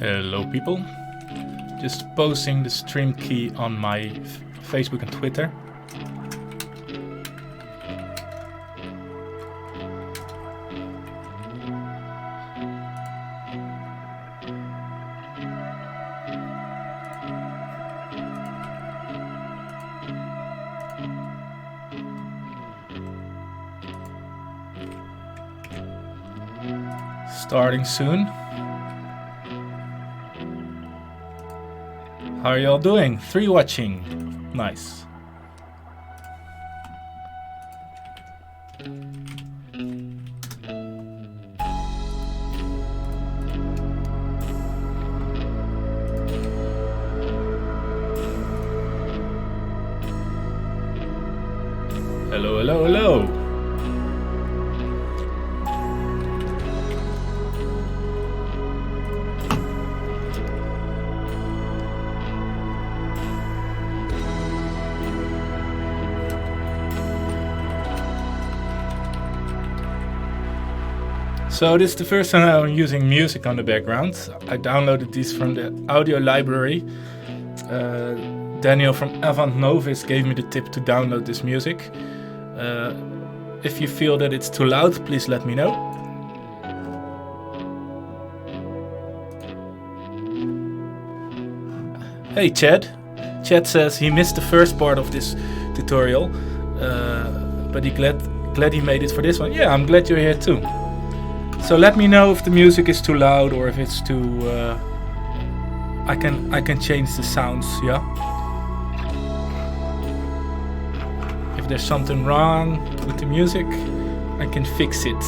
Hello people, just posting the stream key on my Facebook and Twitter. Starting soon. How are y'all doing? 3 watching. Nice. Hello, hello, hello. So this is the first time I'm using music on the background. I downloaded these from the audio library. Daniel from Avant Novis gave me the tip to download this music. If you feel that it's too loud, please let me know. Hey Chad. Chad says he missed the first part of this tutorial, but he's glad he made it for this one. Yeah, I'm glad you're here too. So let me know if the music is too loud or if it's too. I can change the sounds. Yeah. If there's something wrong with the music, I can fix it.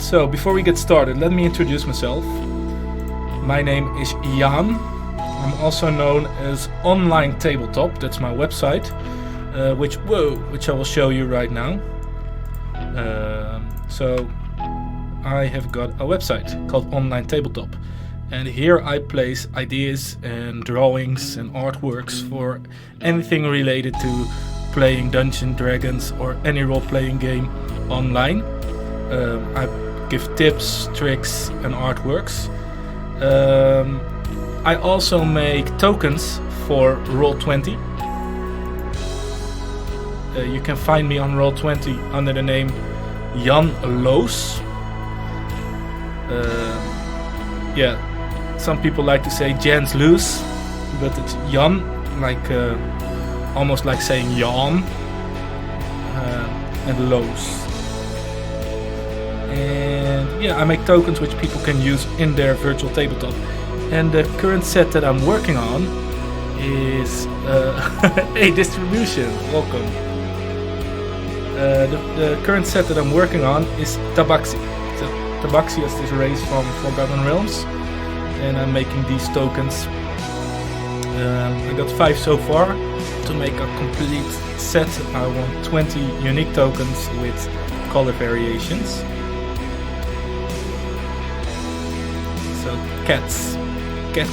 So before we get started, let me introduce myself. My name is Jan. I'm also known as Online-Tabletop. That's my website, which I will show you right now. So I have got a website called Online-Tabletop, and here I place ideas and drawings and artworks for anything related to playing Dungeons & Dragons or any role-playing game online. I give tips, tricks and artworks. I also make tokens for Roll20. You can find me on Roll20 under the name Jan Loos. Yeah, some people like to say Jans Loos, but it's Jan, like almost like saying Jan, and Loos. And yeah, I make tokens which people can use in their virtual tabletop. And the current set that I'm working on is hey, distribution, welcome. The current set that I'm working on is Tabaxi. So Tabaxi is this race from Forgotten Realms, and I'm making these tokens. I got 5 so far. To make a complete set, I want 20 unique tokens with color variations. So cat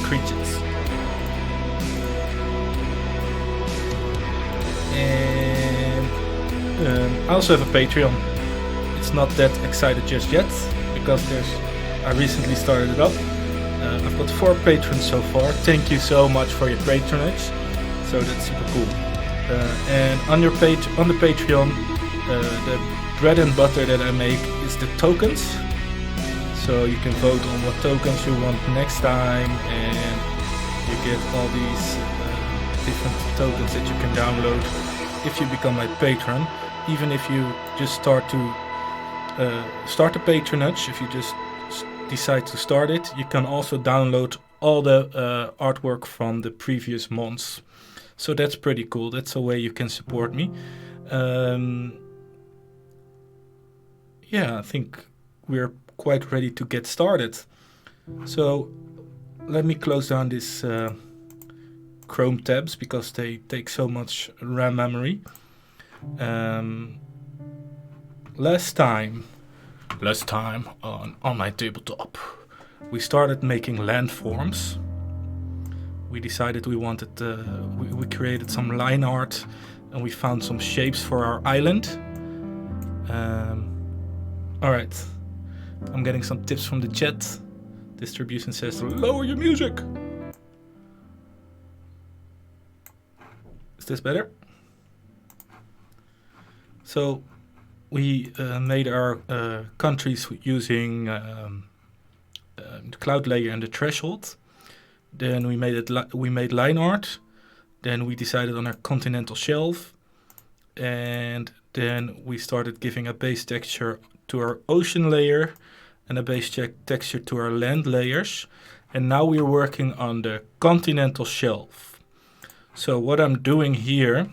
creatures. I also have a Patreon. It's not that excited just yet because I recently started it up. I've got 4 patrons so far. Thank you so much for your patronage. So that's super cool. And on the Patreon, the bread and butter that I make is the tokens. So you can vote on what tokens you want next time, and you get all these different tokens that you can download if you become my patron. Even if you just start a patronage, if you just decide to start it, you can also download all the artwork from the previous months. So that's pretty cool. That's a way you can support me. Yeah, I think we're quite ready to get started. So let me close down this Chrome tabs because they take so much RAM memory. Last time on Online-Tabletop, we started making landforms. We decided we wanted, we created some line art, and we found some shapes for our island. All right, I'm getting some tips from the chat. Distribution says lower your music. Is this better? So we made our countries using the cloud layer and the threshold. Then we made line art. Then we decided on our continental shelf, and then we started giving a base texture to our ocean layer and a base texture to our land layers. And now we're working on the continental shelf. So what I'm doing here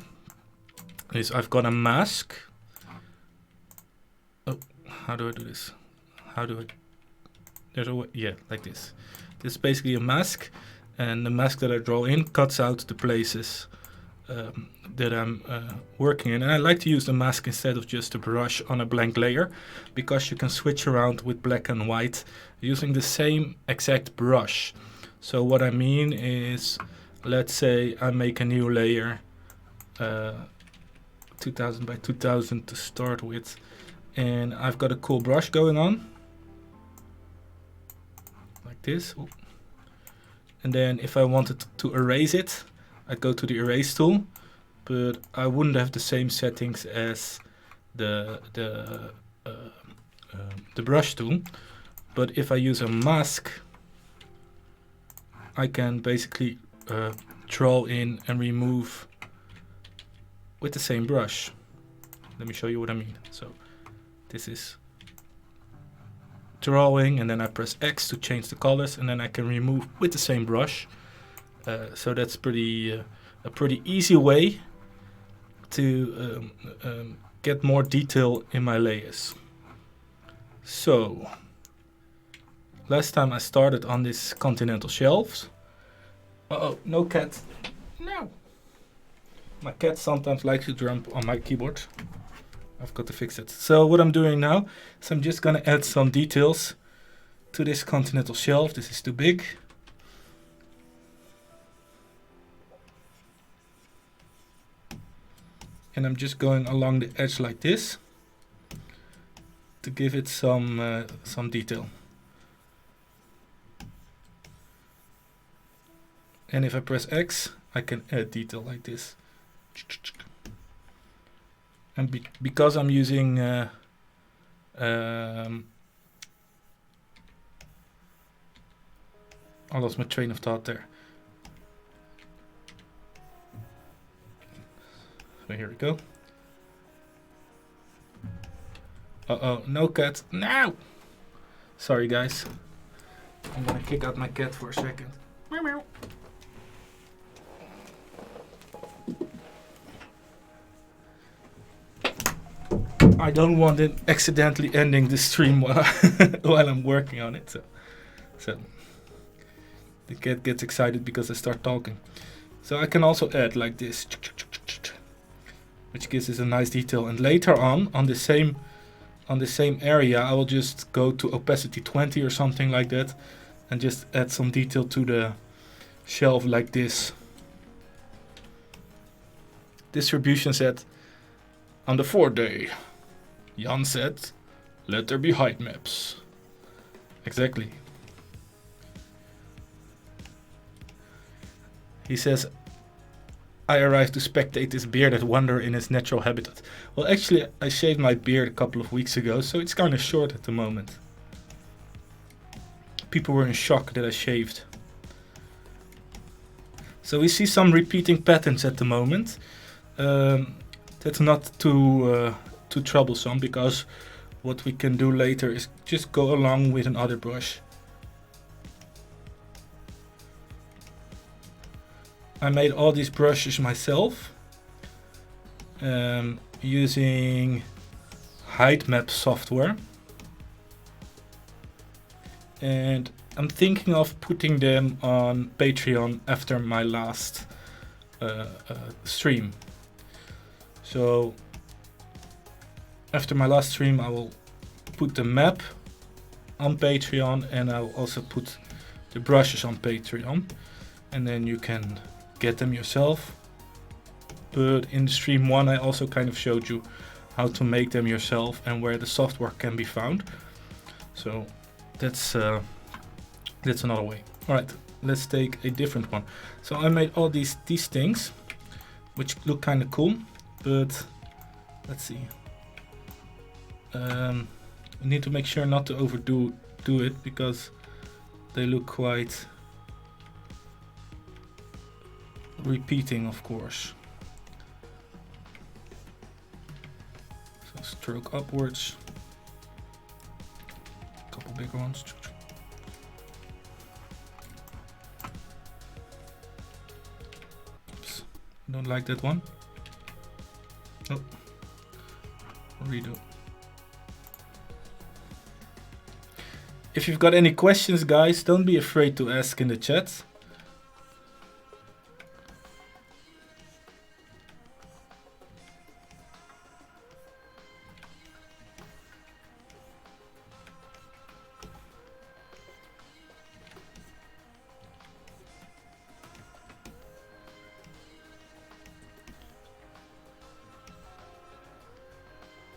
is I've got a mask. Oh, how do I do this? How do I? There's a way, yeah, like this. This is basically a mask, and the mask that I draw in cuts out the places that I'm working in. And I like to use the mask instead of just a brush on a blank layer, because you can switch around with black and white using the same exact brush. So what I mean is, let's say I make a new layer, 2000 by 2000 to start with, and I've got a cool brush going on, like this. Ooh. And then if I wanted to erase it, I'd go to the erase tool, but I wouldn't have the same settings as the brush tool. But if I use a mask, I can basically draw in and remove with the same brush. Let me show you what I mean. So this is drawing, and then I press X to change the colors, and then I can remove with the same brush. So that's a pretty easy way to get more detail in my layers. So last time I started on this continental shelves. Uh-oh, no cat. No. My cat sometimes likes to jump on my keyboard. I've got to fix it. So what I'm doing now is I'm just gonna add some details to this continental shelf. This is too big. And I'm just going along the edge like this to give it some detail. And if I press X, I can add detail like this. And because I'm using I lost my train of thought there. So here we go. Uh-oh, no cat. No! Sorry guys. I'm gonna kick out my cat for a second. Meow meow. I don't want it accidentally ending the stream while I'm working on it. So the cat gets excited because I start talking. So I can also add like this, which gives us a nice detail. And later on the same area, I will just go to opacity 20 or something like that, and just add some detail to the shelf like this. Distribution said, on the 4th day, Jan said, let there be height maps. Exactly. He says, I arrived to spectate this bearded wonder in its natural habitat. Well, actually, I shaved my beard a couple of weeks ago, so it's kind of short at the moment. People were in shock that I shaved. So we see some repeating patterns at the moment. That's not too troublesome, because what we can do later is just go along with another brush. I made all these brushes myself using height map software, and I'm thinking of putting them on Patreon after my last stream. So after my last stream, I will put the map on Patreon, and I will also put the brushes on Patreon, and then you can get them yourself. But in stream 1, I also kind of showed you how to make them yourself and where the software can be found. So So that's another way. All right, let's take a different one. So I made all these things, which look kind of cool, but let's see. We need to make sure not to overdo it, because they look quite repeating, of course. So stroke upwards. A couple bigger ones. Oops, don't like that one. Oh, redo. If you've got any questions, guys, don't be afraid to ask in the chat.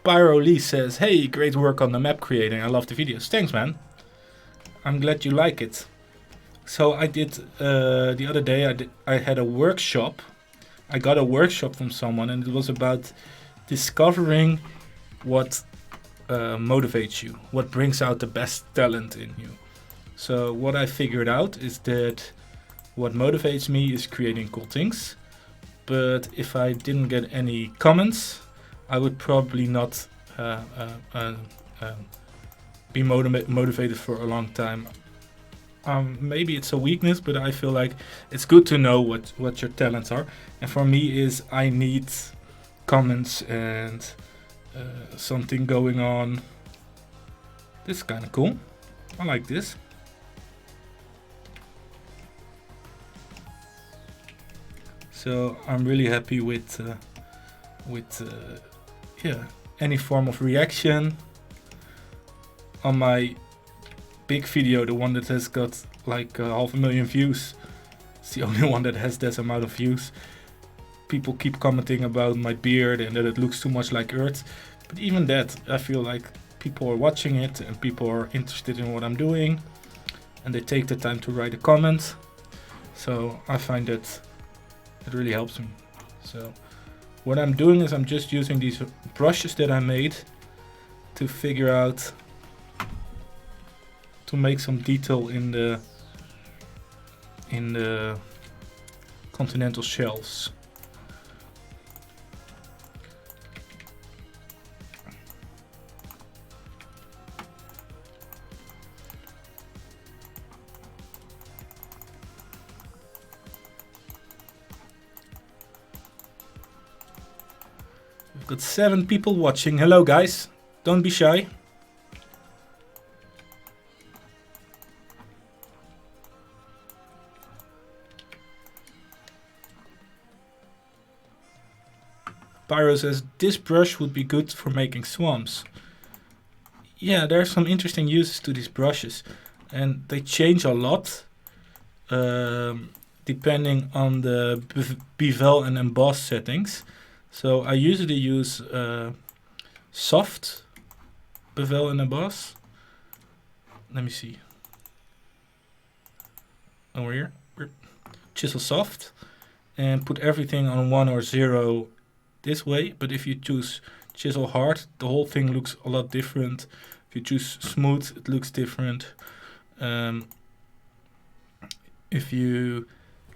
Pyro Lee says, hey, great work on the map creating. I love the videos. Thanks, man. I'm glad you like it. So I did, the other day, I had a workshop. I got a workshop from someone, and it was about discovering what motivates you, what brings out the best talent in you. So what I figured out is that what motivates me is creating cool things. But if I didn't get any comments, I would probably not be motivated for a long time. Maybe it's a weakness, but I feel like it's good to know what your talents are. And for me is I need comments and something going on. This is kind of cool. I like this. So I'm really happy with any form of reaction. On my big video, the one that has got like 500,000 views, it's the only one that has this amount of views. People keep commenting about my beard and that it looks too much like Earth. But even that, I feel like people are watching it and people are interested in what I'm doing. And they take the time to write a comment. So I find that it really helps me. So what I'm doing is I'm just using these brushes that I made to figure out, to make some detail in the continental shelves. We've got 7 people watching. Hello guys, don't be shy. Pyro says, this brush would be good for making swamps. Yeah, there are some interesting uses to these brushes. And they change a lot depending on the bevel and emboss settings. So I usually use soft bevel and emboss. Let me see. Over here. Chisel soft. And put everything on 1 or 0 this way, but if you choose chisel hard, the whole thing looks a lot different. If you choose smooth, it looks different. If you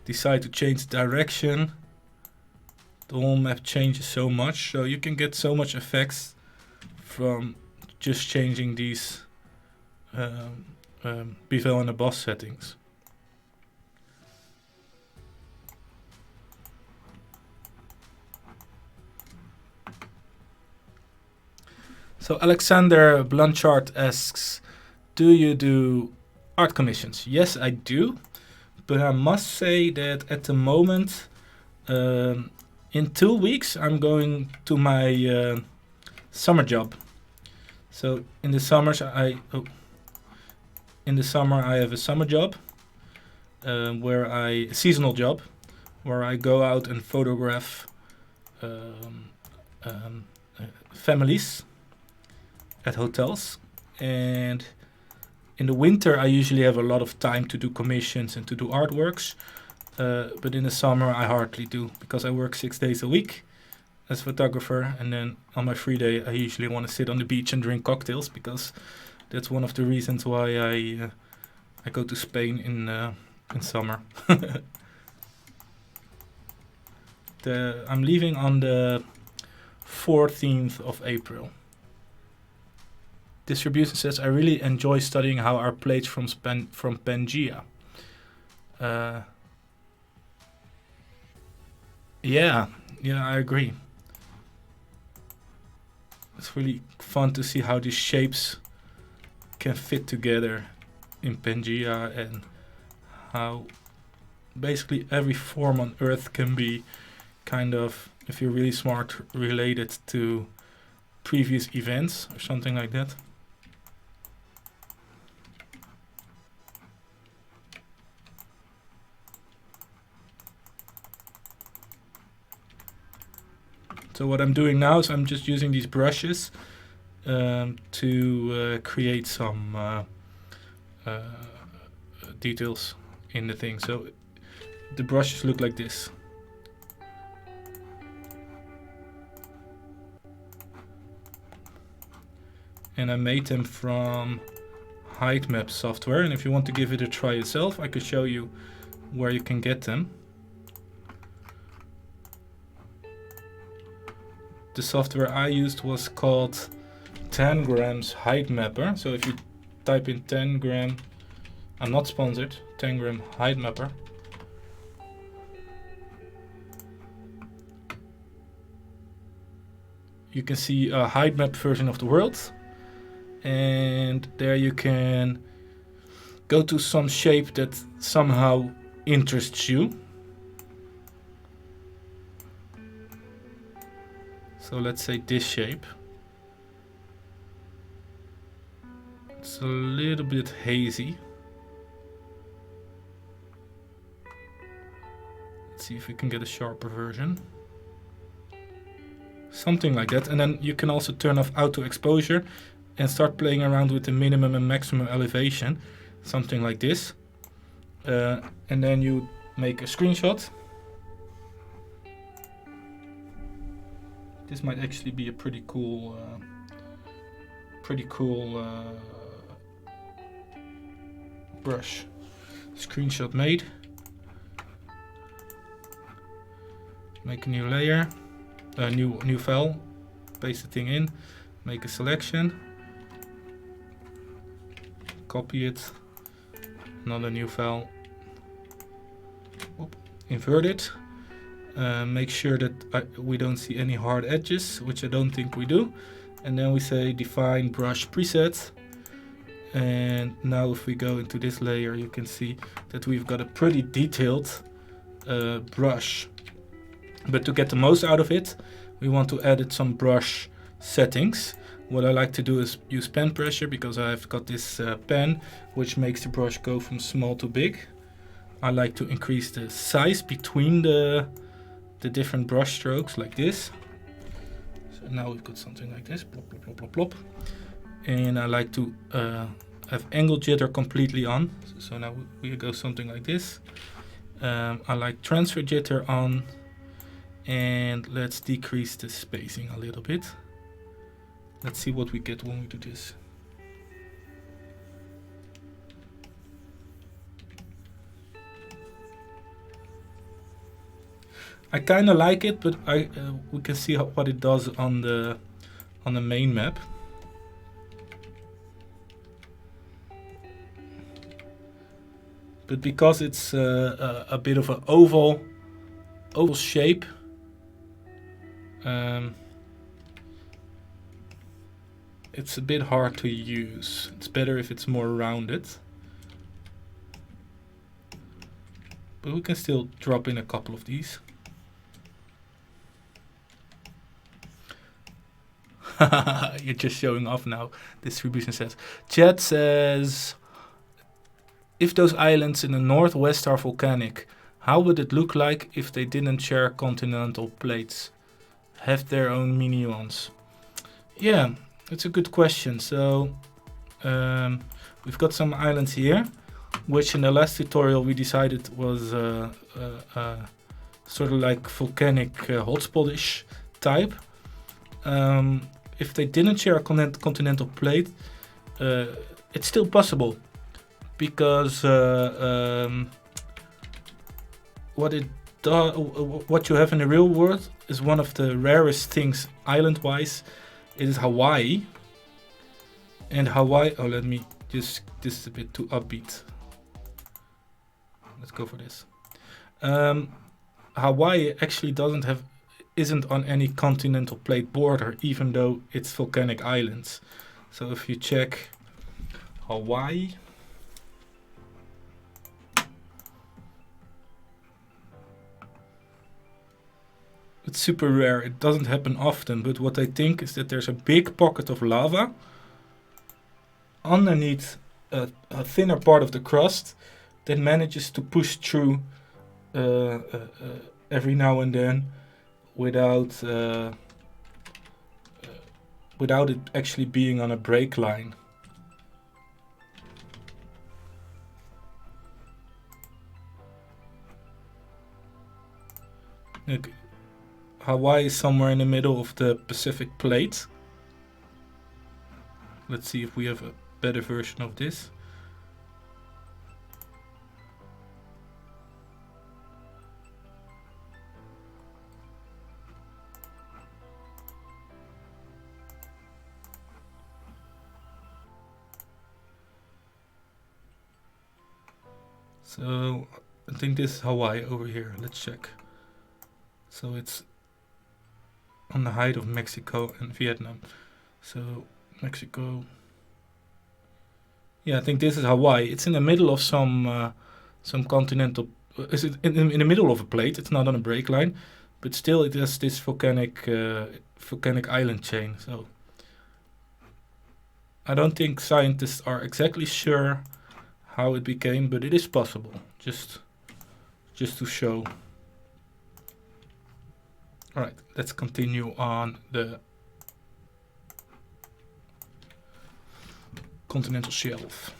decide to change direction, the whole map changes so much, so you can get so much effects from just changing these bevel and emboss settings. So Alexander Blanchard asks, do you do art commissions? Yes, I do. But I must say that at the moment, in 2 weeks, I'm going to my summer job. So in the summer, I have a summer job, a seasonal job, where I go out and photograph families at hotels, and In the winter, I usually have a lot of time to do commissions and to do artworks. But in the summer, I hardly do because I work 6 days a week as a photographer. And then on my free day, I usually want to sit on the beach and drink cocktails because that's one of the reasons why I go to Spain in summer. I'm leaving on the 14th of April. Distribution says, I really enjoy studying how our plates from Pangea. Yeah, I agree. It's really fun to see how these shapes can fit together in Pangea and how basically every form on Earth can be kind of, if you're really smart, related to previous events or something like that. So what I'm doing now is I'm just using these brushes to create some details in the thing. So the brushes look like this. And I made them from height map software. And if you want to give it a try yourself, I could show you where you can get them. The software I used was called 10 grams height mapper. So if you type in 10 gram, I'm not sponsored, 10 gram height mapper. You can see a height map version of the world. And there you can go to some shape that somehow interests you. So let's say this shape. It's a little bit hazy. Let's see if we can get a sharper version. Something like that. And then you can also turn off auto exposure and start playing around with the minimum and maximum elevation. Something like this. And then you make a screenshot. This might actually be a pretty cool brush. Screenshot made. Make a new layer, a new file. Paste the thing in. Make a selection. Copy it. Another new file. Invert it. Make sure that we don't see any hard edges, which I don't think we do. And then we say define brush preset. And now if we go into this layer, you can see that we've got a pretty detailed brush. But to get the most out of it, we want to edit some brush settings. What I like to do is use pen pressure because I've got this pen which makes the brush go from small to big. I like to increase the size between the different brush strokes like this. So now we've got something like this, plop, plop, plop, plop, plop. And I like to have angle jitter completely on. So now we go something like this. I like transfer jitter on, and let's decrease the spacing a little bit. Let's see what we get when we do this. I kind of like it, but we can see what it does on the main map. But because it's a bit of an oval shape, it's a bit hard to use. It's better if it's more rounded. But we can still drop in a couple of these. You're just showing off now. Distribution says. Chat says, if those islands in the northwest are volcanic, how would it look like if they didn't share continental plates? Have their own mini ones? Yeah, it's a good question. So we've got some islands here, which in the last tutorial we decided was sort of like volcanic hotspot-ish type. If they didn't share a continental plate, it's still possible, because what you have in the real world is one of the rarest things island-wise. It is Hawaii, and Hawaii. Oh, let me just. This is a bit too upbeat. Let's go for this. Hawaii actually isn't on any continental plate border, even though it's volcanic islands. So if you check Hawaii, it's super rare. It doesn't happen often, but what I think is that there's a big pocket of lava underneath a thinner part of the crust that manages to push through every now and then without it actually being on a break line. Look, Hawaii is somewhere in the middle of the Pacific plate. Let's see if we have a better version of this. So I think this is Hawaii over here. Let's check. So it's on the height of Mexico and Vietnam. So Mexico. Yeah, I think this is Hawaii. It's in the middle of some continental. Is it in the middle of a plate? It's not on a break line, but still it has this volcanic island chain. So I don't think scientists are exactly sure how it became, but it is possible. Just to show. All right, let's continue on the continental shelf.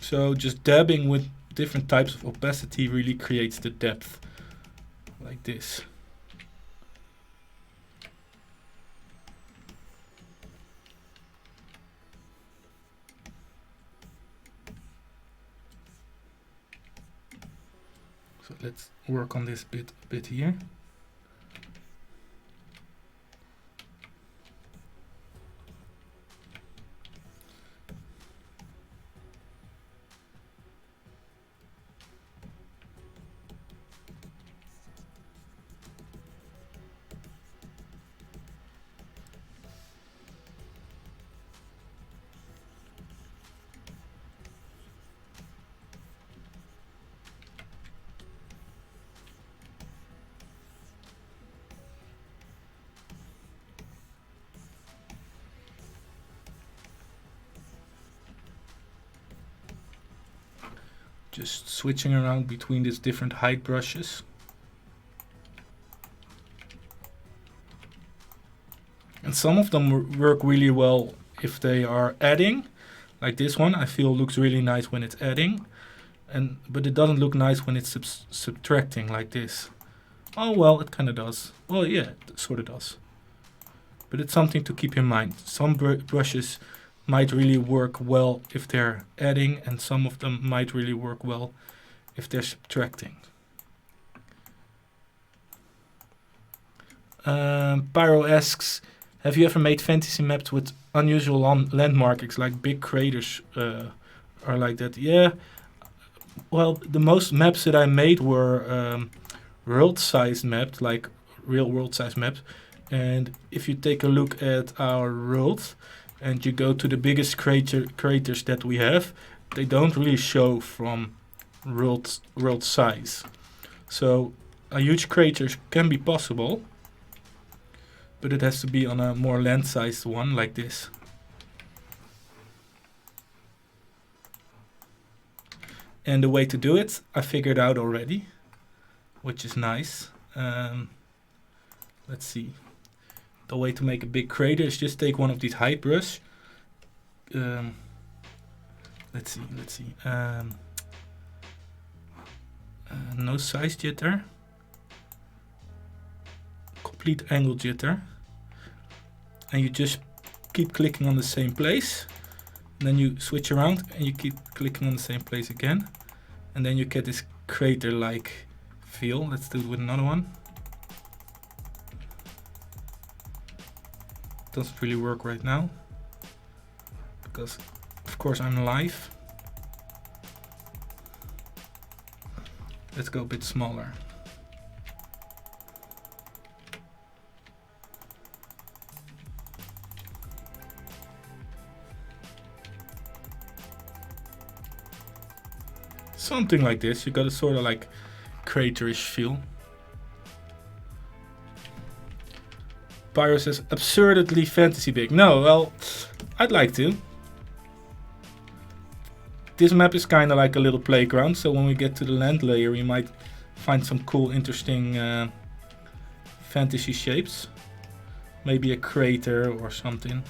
So just dabbing with different types of opacity really creates the depth, like this. So let's work on this bit here. Just switching around between these different height brushes. And some of them work really well if they are adding, like this one. I feel looks really nice when it's adding, but it doesn't look nice when it's subtracting, like this. Oh well, it kind of does. Well, yeah, it sort of does. But it's something to keep in mind. Some brushes might really work well if they're adding, and some of them might really work well if they're subtracting. Pyro asks, have you ever made fantasy maps with unusual landmarkings, like big craters or like that? Yeah, well, the most maps that I made were world-sized maps, like real world-sized maps. And if you take a look at our world, and you go to the biggest craters that we have, they don't really show from world size. So a huge crater can be possible, but it has to be on a more land-sized one, like this. And the way to do it, I figured out already, which is nice. Let's see. The way to make a big crater is just take one of these height brush. Let's see. No size jitter. Complete angle jitter. And you just keep clicking on the same place. And then you switch around and you keep clicking on the same place again. And then you get this crater-like feel. Let's do it with another one. Doesn't really work right now. Because, of course, I'm live. Let's go a bit smaller. Something like this. You got a sort of like craterish feel. Pyro says absurdly fantasy big. No, well, I'd like to. This map is kind of like a little playground, so when we get to the land layer, we might find some cool, interesting fantasy shapes. Maybe a crater or something.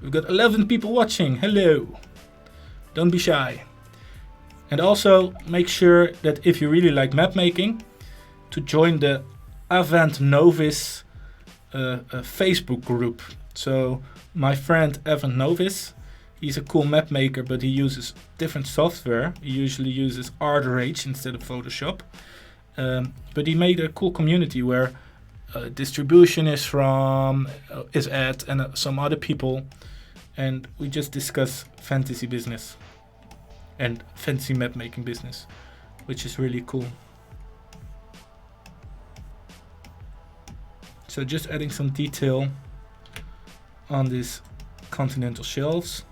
We've got 11 people watching. Hello. Don't be shy. And also make sure that if you really like map making, to join the Avant Novice Facebook group. So my friend Avant Novice, he's a cool map maker, but he uses different software. He usually uses Art Rage instead of Photoshop. But he made a cool community where distribution is at, and some other people. And we just discuss fantasy business and fantasy map making business, which is really cool. So just adding some detail on these continental shelves.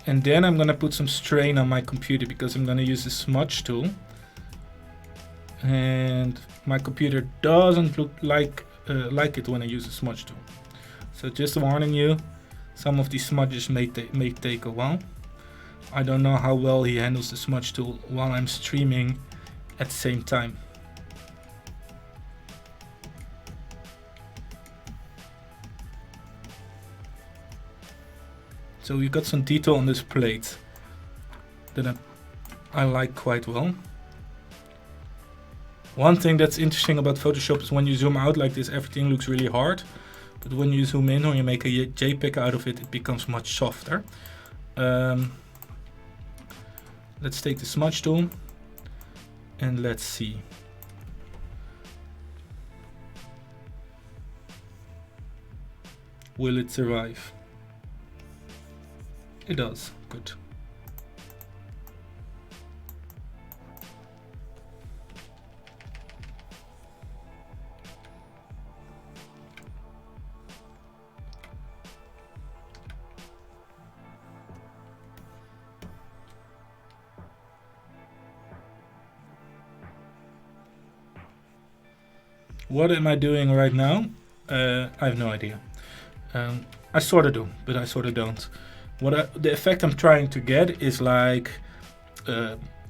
And then I'm gonna put some strain on my computer because I'm gonna use the smudge tool. And my computer doesn't look like it when I use the smudge tool. So just warning you, some of these smudges may take a while. I don't know how well he handles the smudge tool while I'm streaming at the same time. So we've got some detail on this plate that I like quite well. One thing that's interesting about Photoshop is when you zoom out like this, everything looks really hard. But when you zoom in or you make a JPEG out of it, it becomes much softer. Let's take the smudge tool and let's see. Will it survive? It does. Good. What am I doing right now? I have no idea. I sort of do, but I sort of don't. The effect I'm trying to get is like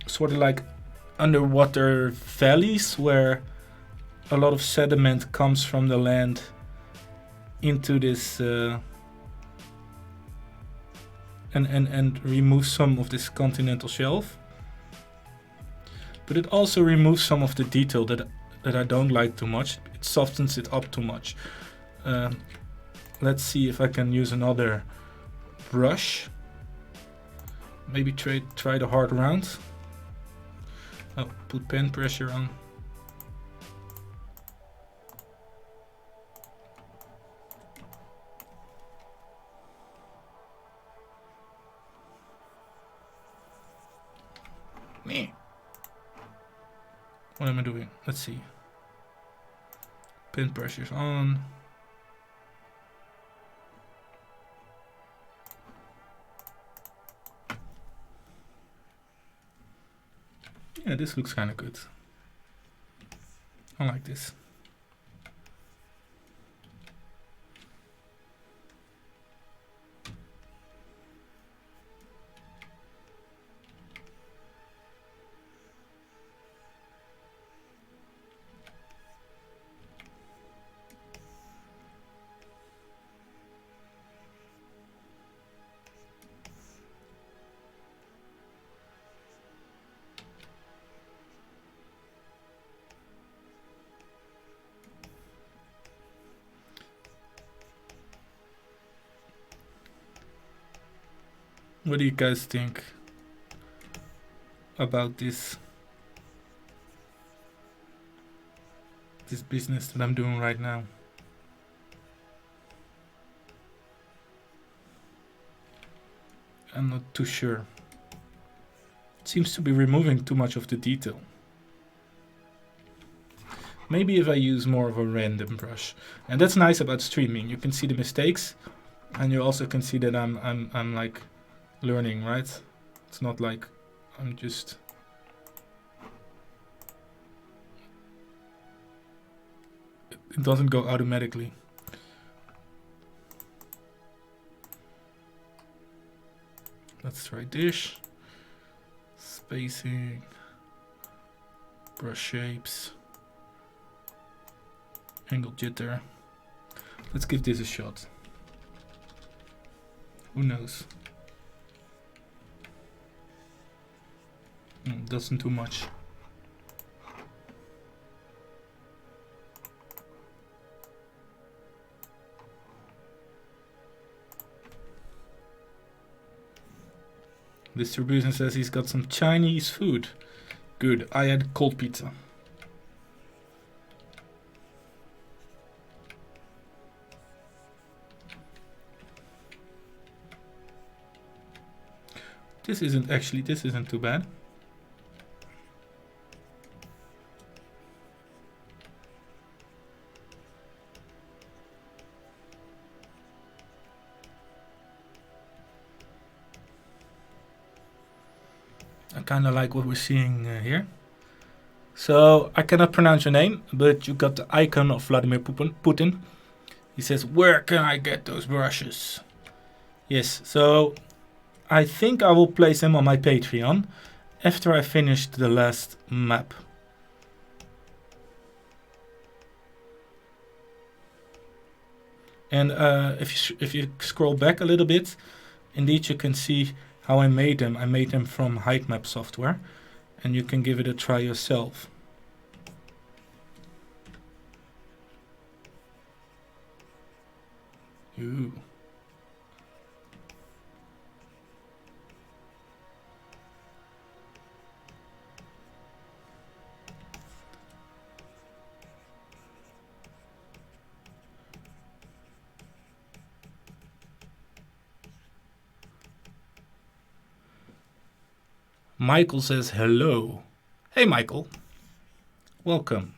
sort of like underwater valleys where a lot of sediment comes from the land into this and removes some of this continental shelf. But it also removes some of the detail that I don't like too much. It softens it up too much. Let's see if I can use another brush. Maybe try the hard round. Oh, put pen pressure on. Me. What am I doing? Let's see. Pen pressure's on. Yeah, this looks kind of good. I like this. What do you guys think about this business that I'm doing right now? I'm not too sure. It seems to be removing too much of the detail. Maybe if I use more of a random brush. And that's nice about streaming. You can see the mistakes, and you also can see that I'm like learning, right? It's not like I'm just it doesn't go automatically. Let's try this. Spacing, brush shapes, angle jitter. Let's give this a shot. Who knows? Doesn't do much. Distribution says he's got some Chinese food. Good. I had cold pizza. This isn't too bad. I kind of like what we're seeing here. So I cannot pronounce your name, but you got the icon of Vladimir Putin. He says, "Where can I get those brushes?" Yes, so I think I will place him on my Patreon after I finish the last map. And if you scroll back a little bit, indeed you can see how I made them. I made them from height-map software, and you can give it a try yourself. Ooh. Michael says hello. Hey Michael, welcome.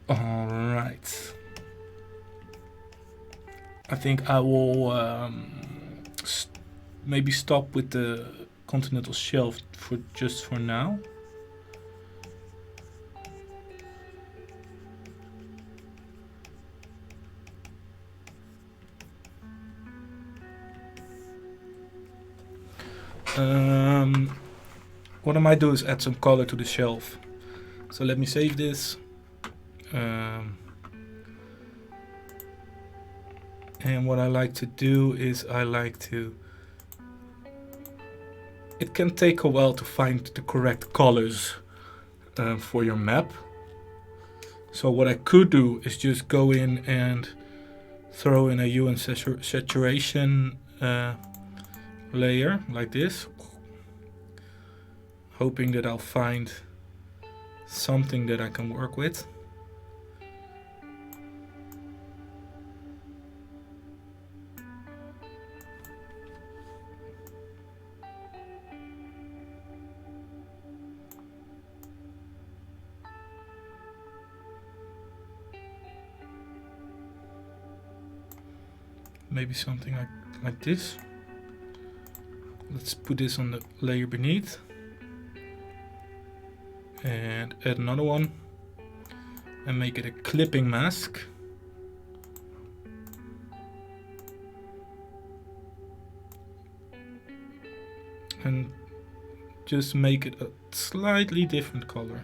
All right. I think I will maybe stop with the continental shelf for now. What I might do is add some color to the shelf. So let me save this. And what I like to do is it can take a while to find the correct colors for your map. So what I could do is just go in and throw in a hue and saturation layer like this, hoping that I'll find something that I can work with. Maybe something like this. Let's put this on the layer beneath and add another one and make it a clipping mask. and just make it a slightly different color.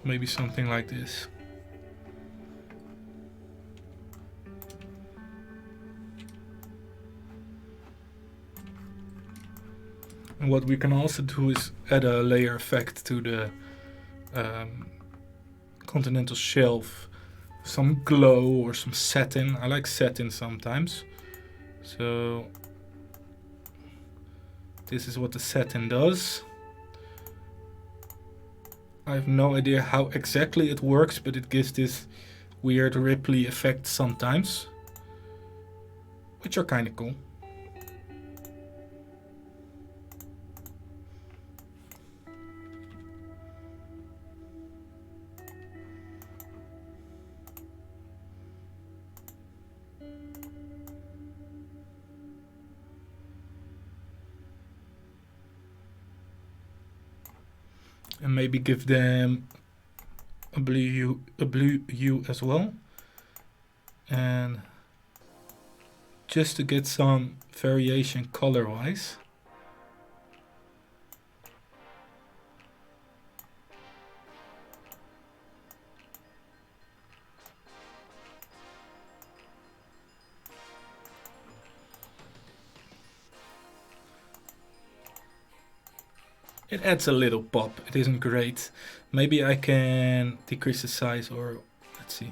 Maybe something like this. And what we can also do is add a layer effect to the continental shelf. Some glow or some satin. I like satin sometimes. So this is what the satin does. I have no idea how exactly it works, but it gives this weird ripply effect sometimes, which are kind of cool. And maybe give them a blue hue as well. And just to get some variation color-wise. It adds a little pop. It isn't great. Maybe I can decrease the size, or let's see.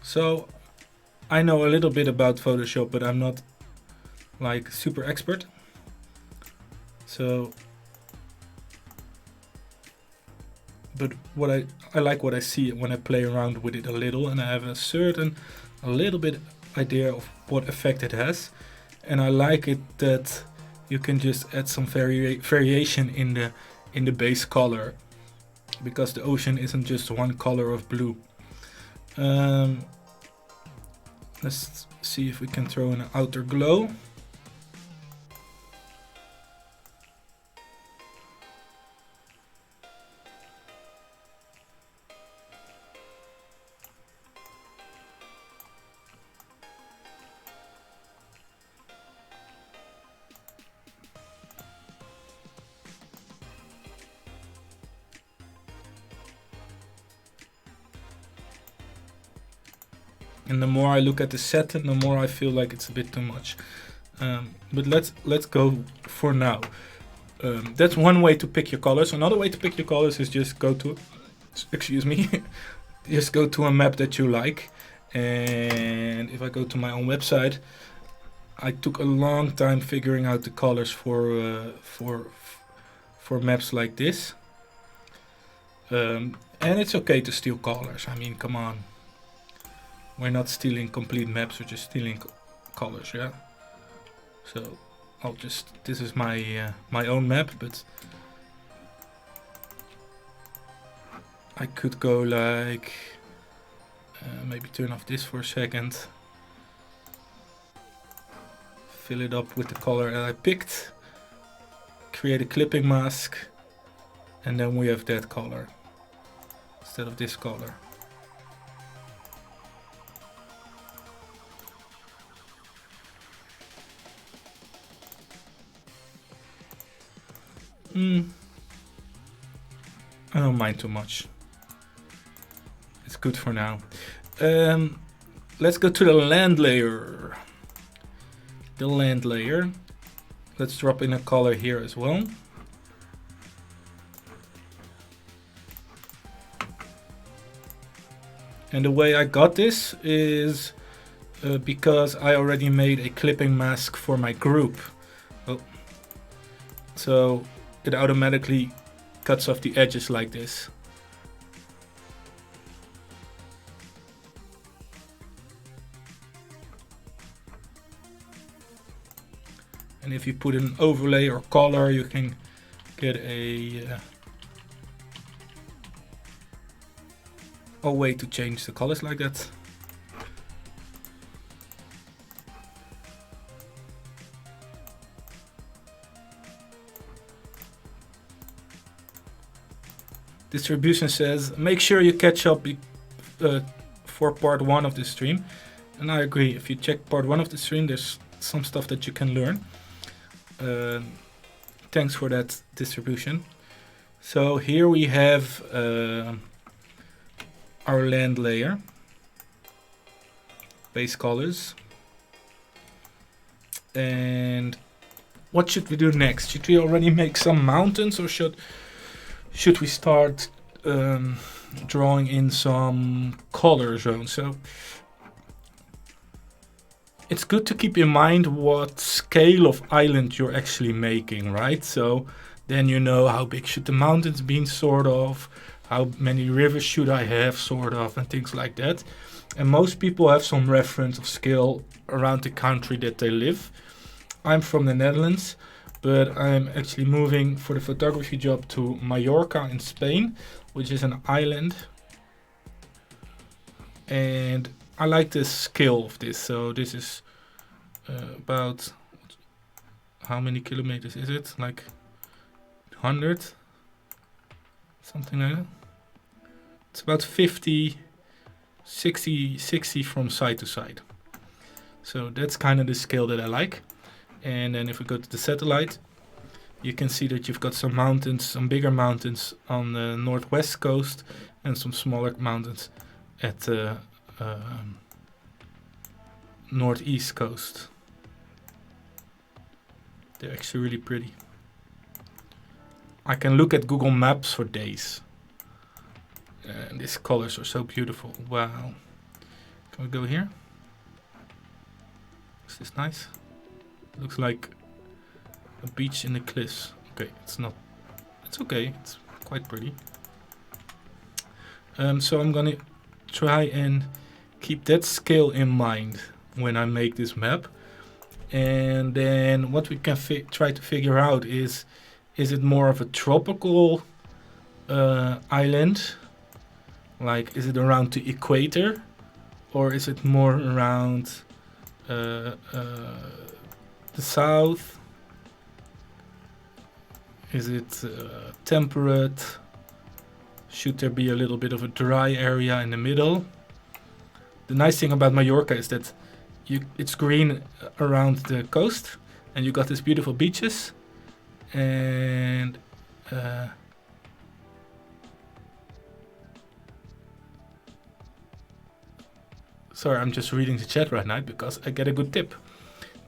So I know a little bit about Photoshop, but I'm not like super expert. So but what I like what I see when I play around with it a little, and I have a little bit idea of what effect it has, and I like it that you can just add some variation in the base color, because the ocean isn't just one color of blue. Let's see if we can throw in an outer glow. And the more I look at the satin, the more I feel like it's a bit too much. But let's go for now. That's one way to pick your colors. Another way to pick your colors is just go to, excuse me, just go to a map that you like. And if I go to my own website, I took a long time figuring out the colors for maps like this. And it's okay to steal colors. I mean, come on. We're not stealing complete maps, we're just stealing colors, yeah? So, this is my my own map, but I could go like, maybe turn off this for a second. Fill it up with the color that I picked. Create a clipping mask. And then we have that color, instead of this color. I don't mind too much. It's good for now. Let's go to the land layer. The land layer. Let's drop in a color here as well. And the way I got this is because I already made a clipping mask for my group. Oh. So it automatically cuts off the edges like this. And if you put an overlay or color, you can get a way to change the colors like that. Distribution says, make sure you catch up for part 1 of the stream. And I agree, if you check part 1 of the stream, there's some stuff that you can learn. Thanks for that, Distribution. So here we have our land layer. Base colors. And what should we do next? Should we already make some mountains, or should we start drawing in some color zones? So it's good to keep in mind what scale of island you're actually making, right? So then you know how big should the mountains be, sort of, how many rivers should I have, sort of, and things like that. And most people have some reference of scale around the country that they live. I'm from the Netherlands, but I'm actually moving for the photography job to Mallorca in Spain, which is an island. And I like the scale of this. So this is about, how many kilometers is it? Like 100? Something like that. It's about 50, 60 from side to side. So that's kind of the scale that I like. And then if we go to the satellite, you can see that you've got some mountains, some bigger mountains on the northwest coast, and some smaller mountains at the northeast coast. They're actually really pretty. I can look at Google Maps for days. And these colors are so beautiful. Wow. Can we go here? Is this nice? Looks like a beach in the cliffs. Okay, it's not. It's okay. It's quite pretty. So I'm gonna try and keep that scale in mind when I make this map. And then what we can try to figure out is it more of a tropical island? Like, is it around the equator? Or is it more around the south? Is it temperate? Should there be a little bit of a dry area in the middle? The nice thing about Mallorca is that it's green around the coast, and you got these beautiful beaches, and sorry, I'm just reading the chat right now because I get a good tip.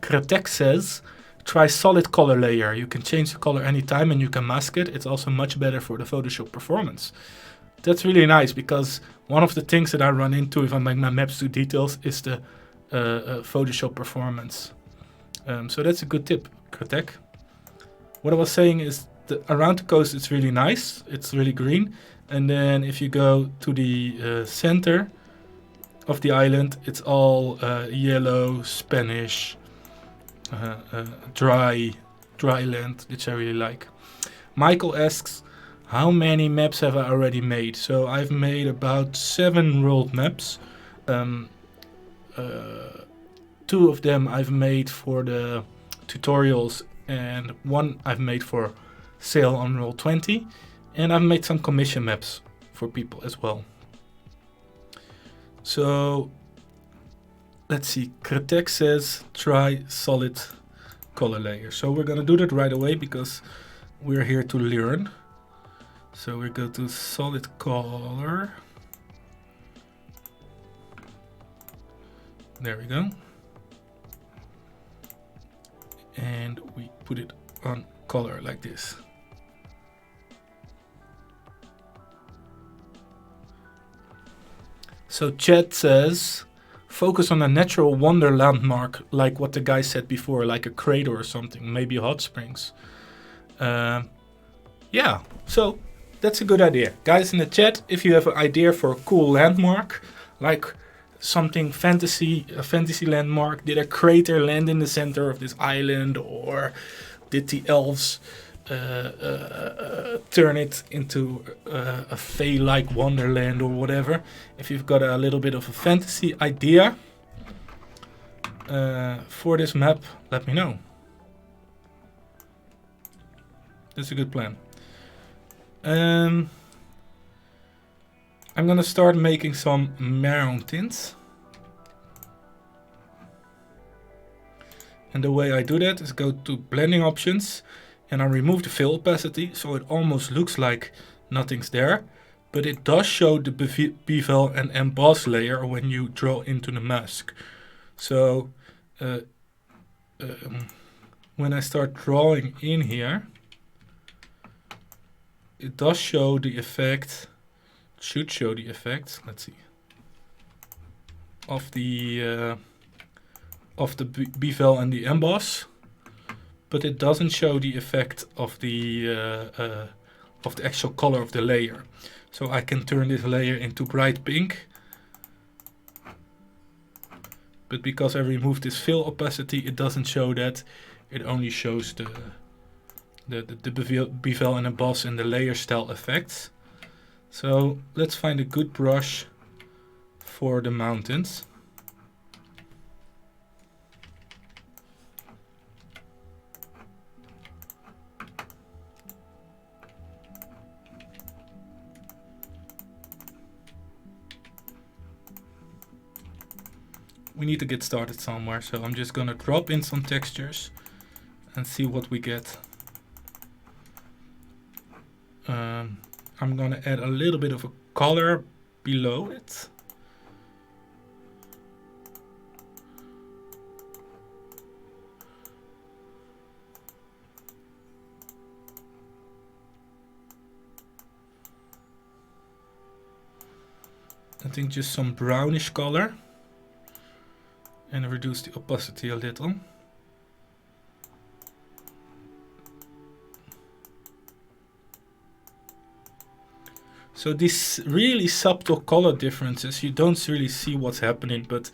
Kretek says, try solid color layer. You can change the color anytime and you can mask it. It's also much better for the Photoshop performance. That's really nice, because one of the things that I run into if I make my maps to details is the Photoshop performance. So that's a good tip, Kretek. What I was saying is that around the coast it's really nice. It's really green. And then if you go to the center of the island, it's all yellow, Spanish, dry land, which I really like. Michael asks, how many maps have I already made? So I've made about 7 world maps. 2 of them I've made for the tutorials, and 1 I've made for sale on Roll20, and I've made some commission maps for people as well. So let's see, Kretek says try solid color layer. So we're gonna do that right away because we're here to learn. So we go to solid color. There we go. And we put it on color like this. So chat says, focus on a natural wonder landmark, like what the guy said before, like a crater or something, maybe hot springs. Yeah, so that's a good idea. Guys in the chat, if you have an idea for a cool landmark, like something a fantasy landmark, did a crater land in the center of this island, or did the elves turn it into a Fey-like wonderland or whatever. If you've got a little bit of a fantasy idea for this map, let me know. That's a good plan. I'm gonna start making some mountains. And the way I do that is go to blending options and I remove the fill opacity, so it almost looks like nothing's there, but it does show the bevel and emboss layer when you draw into the mask. So when I start drawing in here, it does show the effect, should show the effect, let's see, of the bevel and the emboss, but it doesn't show the effect of the actual color of the layer. So I can turn this layer into bright pink, but because I removed this fill opacity, it doesn't show that. It only shows the bevel and emboss and the layer style effects. So let's find a good brush for the mountains. We need to get started somewhere, so I'm just gonna drop in some textures and see what we get. I'm gonna add a little bit of a color below it. I think just some brownish color. And reduce the opacity a little. So these really subtle color differences, you don't really see what's happening, but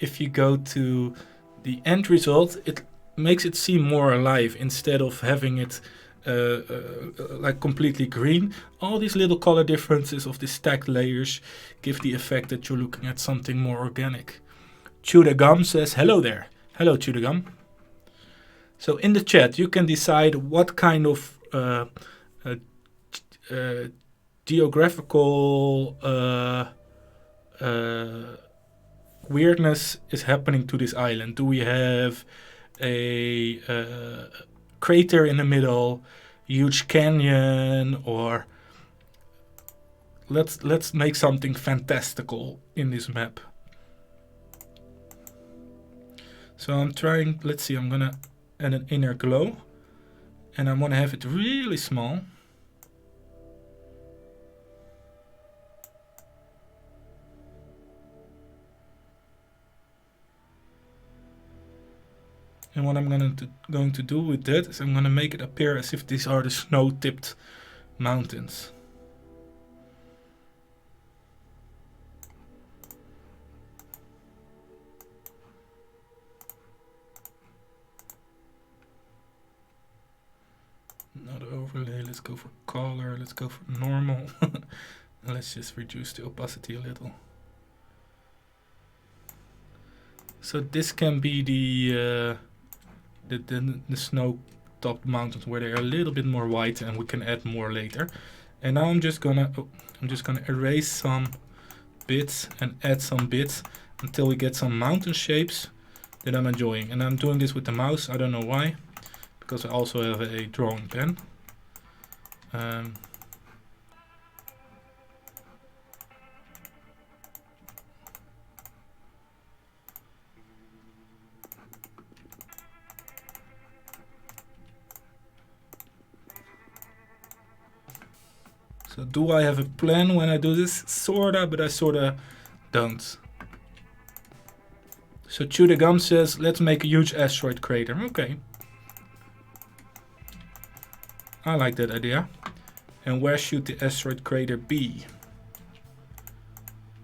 if you go to the end result, it makes it seem more alive instead of having it like completely green. All these little color differences of the stacked layers give the effect that you're looking at something more organic. Chew the Gum says, hello there. Hello, Chew the Gum. So in the chat, you can decide what kind of geographical weirdness is happening to this island. Do we have a crater in the middle, huge canyon, or let's make something fantastical in this map. So I'm trying, let's see, I'm gonna add an inner glow and I want to have it really small. And what I'm going to do with that is I'm going to make it appear as if these are the snow-tipped mountains. Not overlay, let's go for color, let's go for normal. And let's just reduce the opacity a little. So this can be the snow-topped mountains where they're a little bit more white, and we can add more later. And now I'm just gonna erase some bits and add some bits until we get some mountain shapes that I'm enjoying. And I'm doing this with the mouse. I don't know why, because I also have a drawing pen. So do I have a plan when I do this? Sorta, but I sorta don't. So Chew the Gum says, let's make a huge asteroid crater. Okay. I like that idea. And where should the asteroid crater be?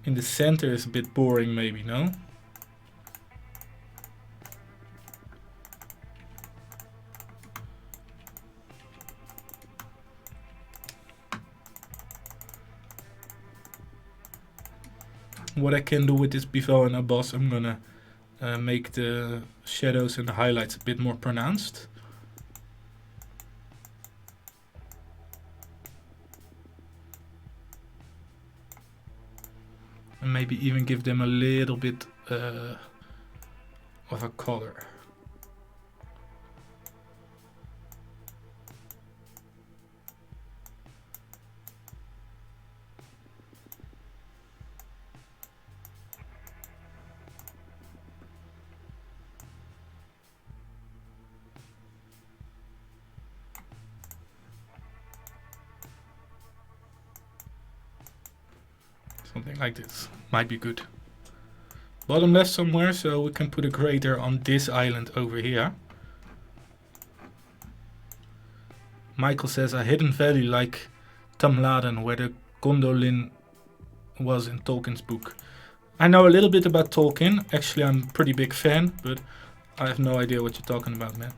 In the center is a bit boring maybe, no? what I can do with this bevel and emboss, I'm gonna make the shadows and the highlights a bit more pronounced. And maybe even give them a little bit of a color. Something like this might be good. Bottom left somewhere, so we can put a crater on this island over here. Michael says a hidden valley like Tamladen, where the Gondolin was in Tolkien's book. I know a little bit about Tolkien. Actually, I'm a pretty big fan, but I have no idea what you're talking about, man.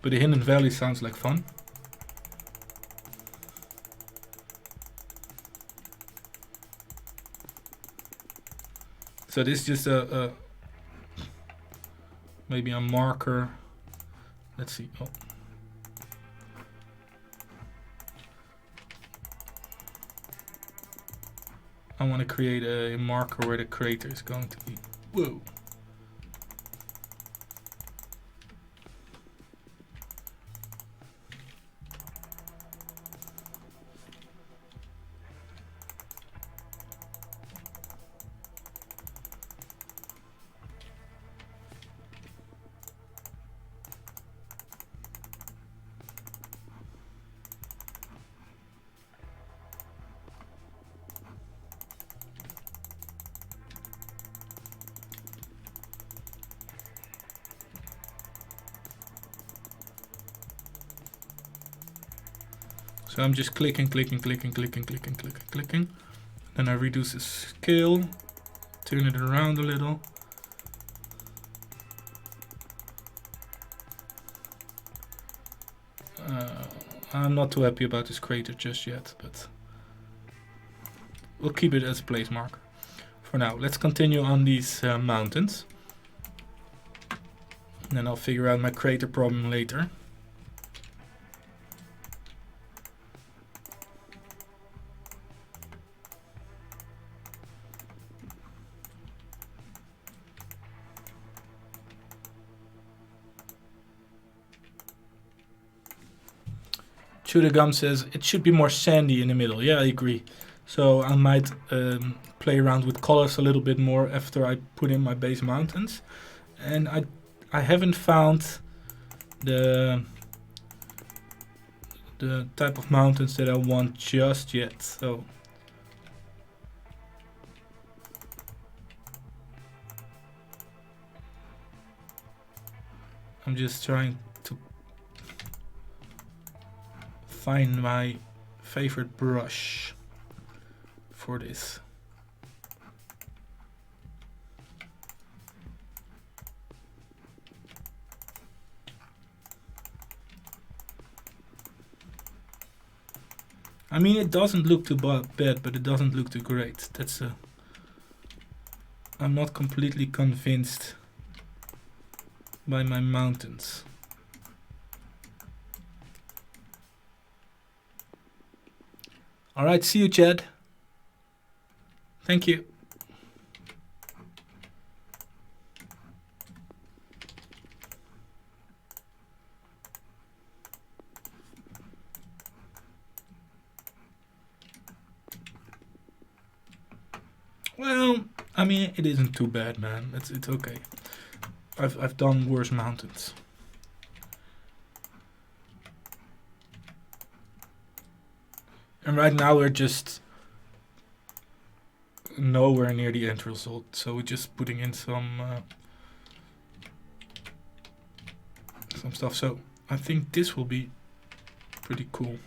But the hidden valley sounds like fun. So this is just a maybe a marker. Let's see. Oh. I want to create a marker where the crater is going to be. Whoa. So I'm just clicking. Then I reduce the scale, turn it around a little. I'm not too happy about this crater just yet, but we'll keep it as a place marker for now. Let's continue on these mountains. And then I'll figure out my crater problem later. Chudagum says it should be more sandy in the middle. Yeah, I agree. So I might play around with colors a little bit more after I put in my base mountains. And I haven't found the type of mountains that I want just yet. So I'm just trying to find my favorite brush for this. I mean, it doesn't look too bad, but it doesn't look too great. I'm not completely convinced by my mountains. All right, see you, Chad. Thank you. Well, I mean, it isn't too bad, man. It's okay. I've done worse mountains. And right now we're just nowhere near the end result, so we're just putting in some stuff. So I think this will be pretty cool.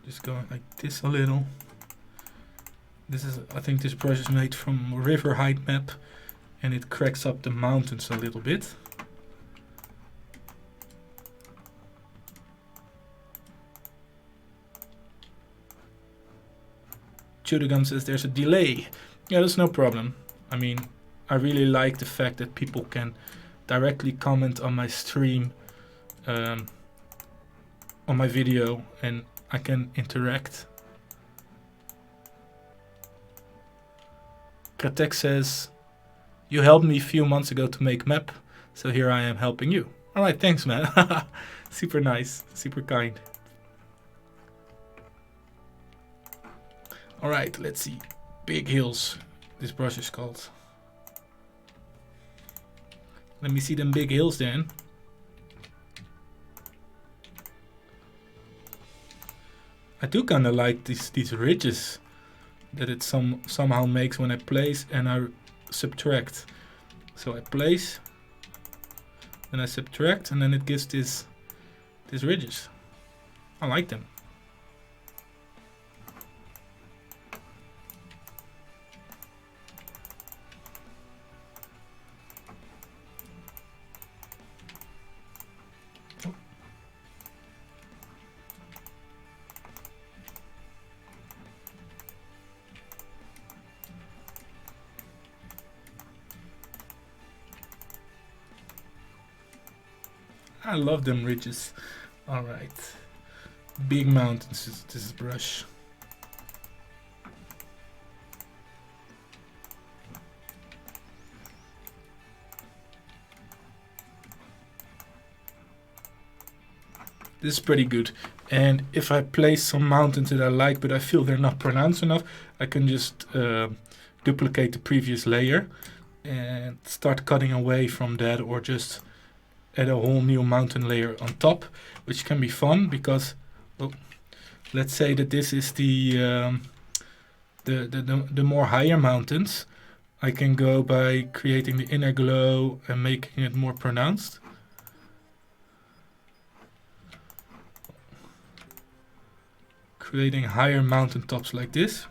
Just going like this a little. I think this brush is made from river height map, and it cracks up the mountains a little bit. Chudagum says there's a delay. Yeah, that's no problem. I mean, I really like the fact that people can directly comment on my stream, on my video, and I can interact. Kratek says, you helped me a few months ago to make map, so here I am helping you. Alright, thanks man. Super nice, super kind. Alright, let's see. Big Hills, this brush is called. Let me see them big hills then. I do kind of like these ridges that it somehow makes when I place and I subtract. So I place, then I subtract, and then it gives these ridges. I like them. I love them ridges. Alright. Big mountains, this is brush. This is pretty good. And if I place some mountains that I like but I feel they're not pronounced enough, I can just duplicate the previous layer and start cutting away from that, or just add a whole new mountain layer on top, which can be fun because, well, let's say that this is the more higher mountains. I can go by creating the inner glow and making it more pronounced. Creating higher mountain tops like this.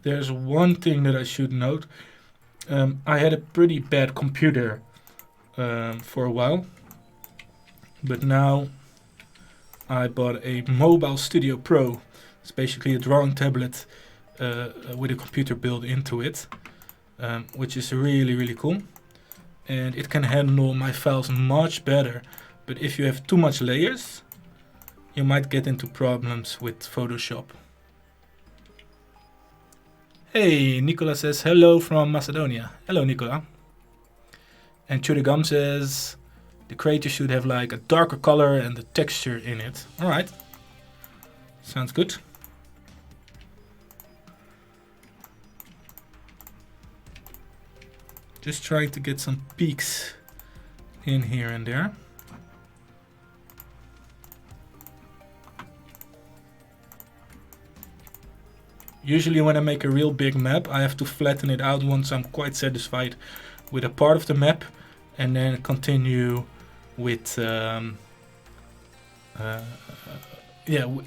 There's one thing that I should note. I had a pretty bad computer for a while, but now I bought a Mobile Studio Pro. It's basically a drawing tablet with a computer built into it, which is really, really cool. And it can handle my files much better. But if you have too much layers, you might get into problems with Photoshop. Hey, Nicola says hello from Macedonia. Hello, Nicola. And Chudagum says the creator should have like a darker color and the texture in it. Alright. Sounds good. Just trying to get some peaks in here and there. Usually when I make a real big map, I have to flatten it out once I'm quite satisfied with a part of the map, and then continue with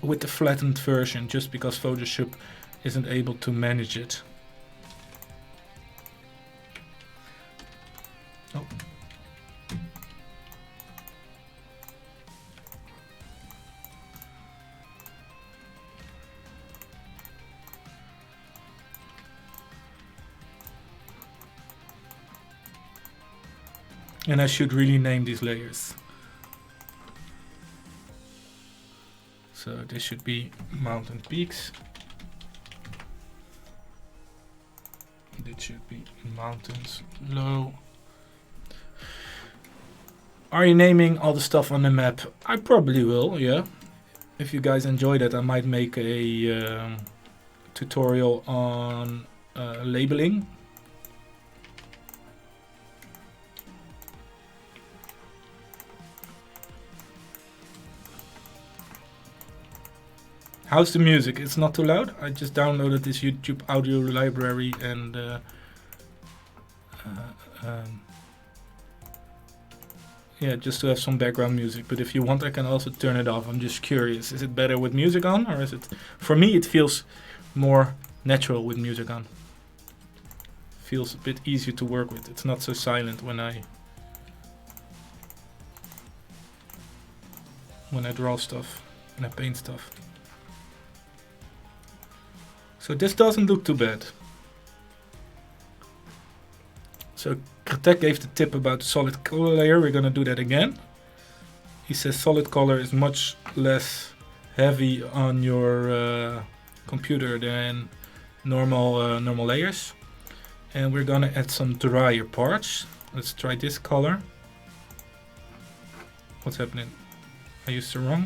with the flattened version, just because Photoshop isn't able to manage it. Oh. And I should really name these layers. So this should be mountain peaks. This should be mountains low. Are you naming all the stuff on the map? I probably will, yeah. If you guys enjoy that, I might make a tutorial on labeling. How's the music? It's not too loud. I just downloaded this YouTube audio library and yeah, just to have some background music. But if you want, I can also turn it off. I'm just curious. Is it better with music on, or is it? For me, it feels more natural with music on. Feels a bit easier to work with. It's not so silent when I when I draw stuff and I paint stuff. So this doesn't look too bad. So Kratek gave the tip about the solid color layer. We're gonna do that again. He says solid color is much less heavy on your computer than normal layers. And we're gonna add some drier parts. Let's try this color. What's happening? I used the wrong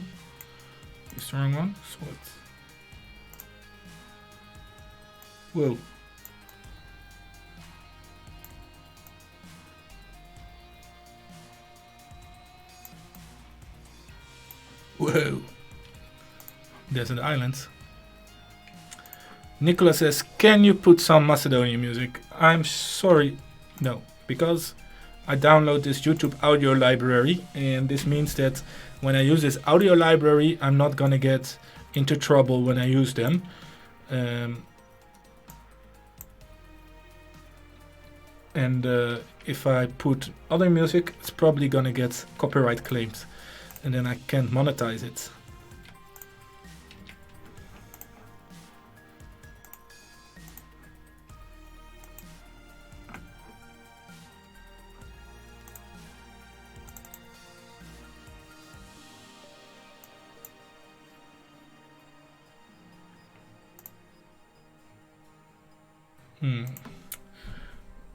one. Solid. Whoa. Whoa. There's an island. Nicola says, can you put some Macedonian music? I'm sorry, no, because I download this YouTube audio library, and this means that when I use this audio library, I'm not gonna get into trouble when I use them. If I put other music, it's probably gonna get copyright claims, and then I can't monetize it.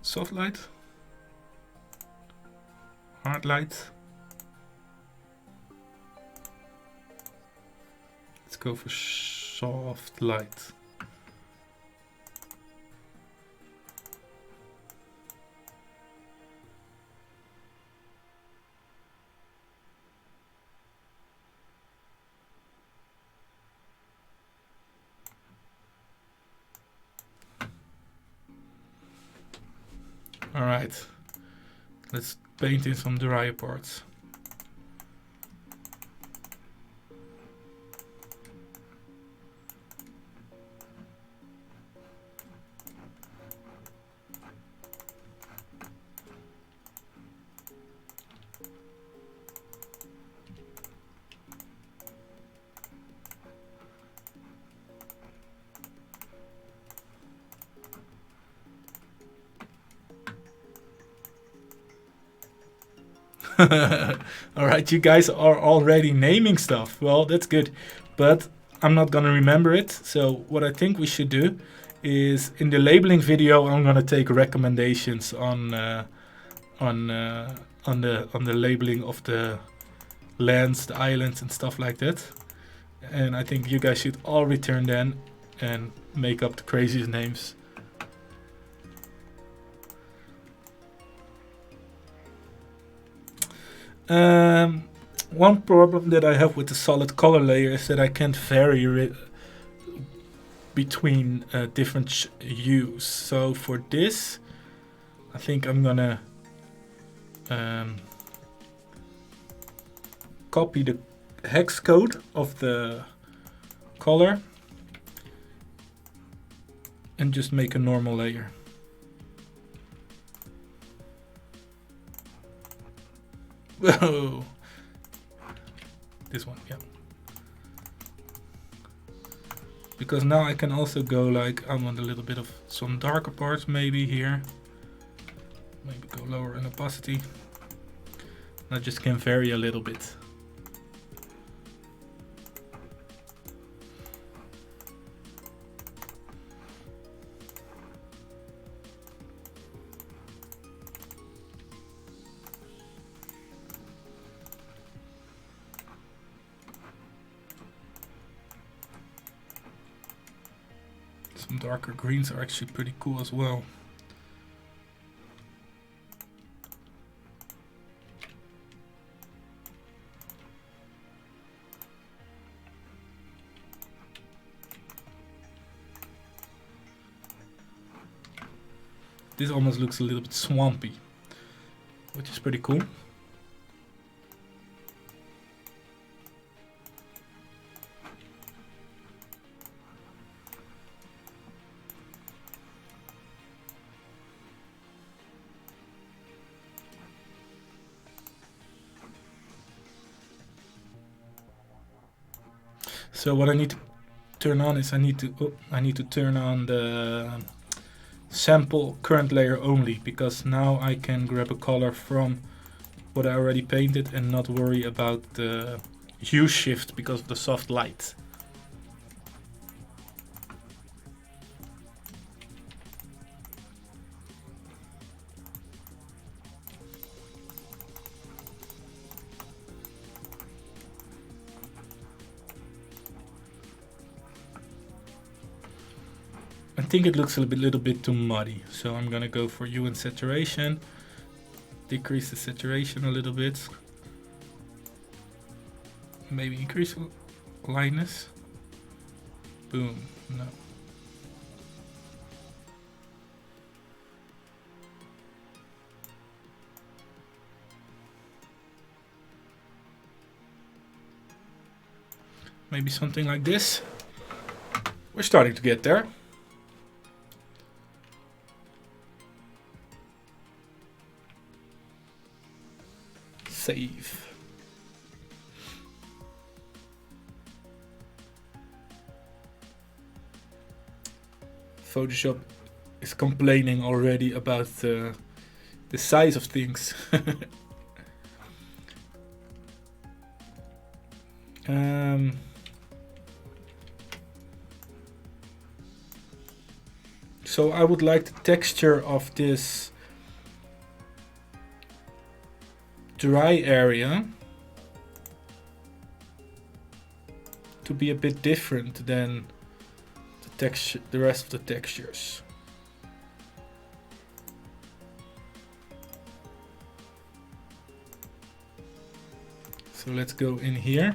Soft light, hard light. Let's go for soft light. Alright, let's paint in some drier parts. Alright, you guys are already naming stuff. Well, that's good, but I'm not gonna remember it. So what I think we should do is in the labeling video, I'm gonna take recommendations on the labeling of the lands, the islands, and stuff like that. And I think you guys should all return then and make up the craziest names. One problem that I have with the solid color layer is that I can't vary between different hues. So for this, I think I'm gonna copy the hex code of the color and just make a normal layer. Whoa! This one, yeah. Because now I can also go like, I want a little bit of some darker parts maybe here. Maybe go lower in opacity. I just can vary a little bit. Some darker greens are actually pretty cool as well. This almost looks a little bit swampy, which is pretty cool. So what I need to turn on is I need to turn on the sample current layer only, because now I can grab a color from what I already painted and not worry about the hue shift because of the soft light. I think it looks a little bit too muddy, so I'm gonna go for hue and saturation, decrease the saturation a little bit, maybe increase lightness. Boom. No. Maybe something like this. We're starting to get there. Save. Photoshop is complaining already about the size of things. So I would like the texture of this dry area to be a bit different than the rest of the textures. So let's go in here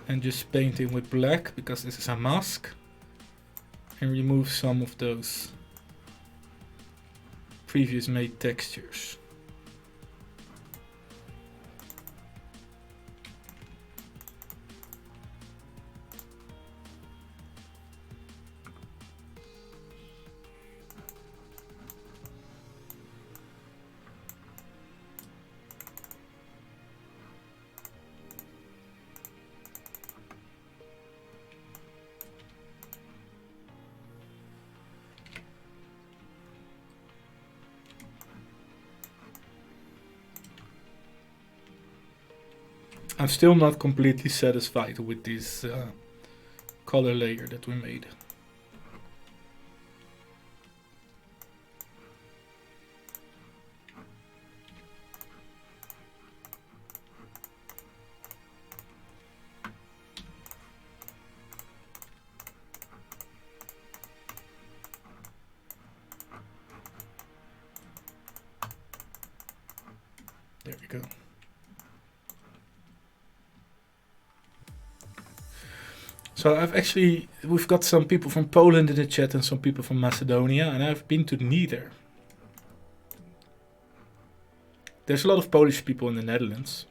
and just paint it with black, because this is a mask, and remove some of those previous made textures. I'm still not completely satisfied with this color layer that we made. There we go. So we've got some people from Poland in the chat and some people from Macedonia, and I've been to neither. There's a lot of Polish people in the Netherlands.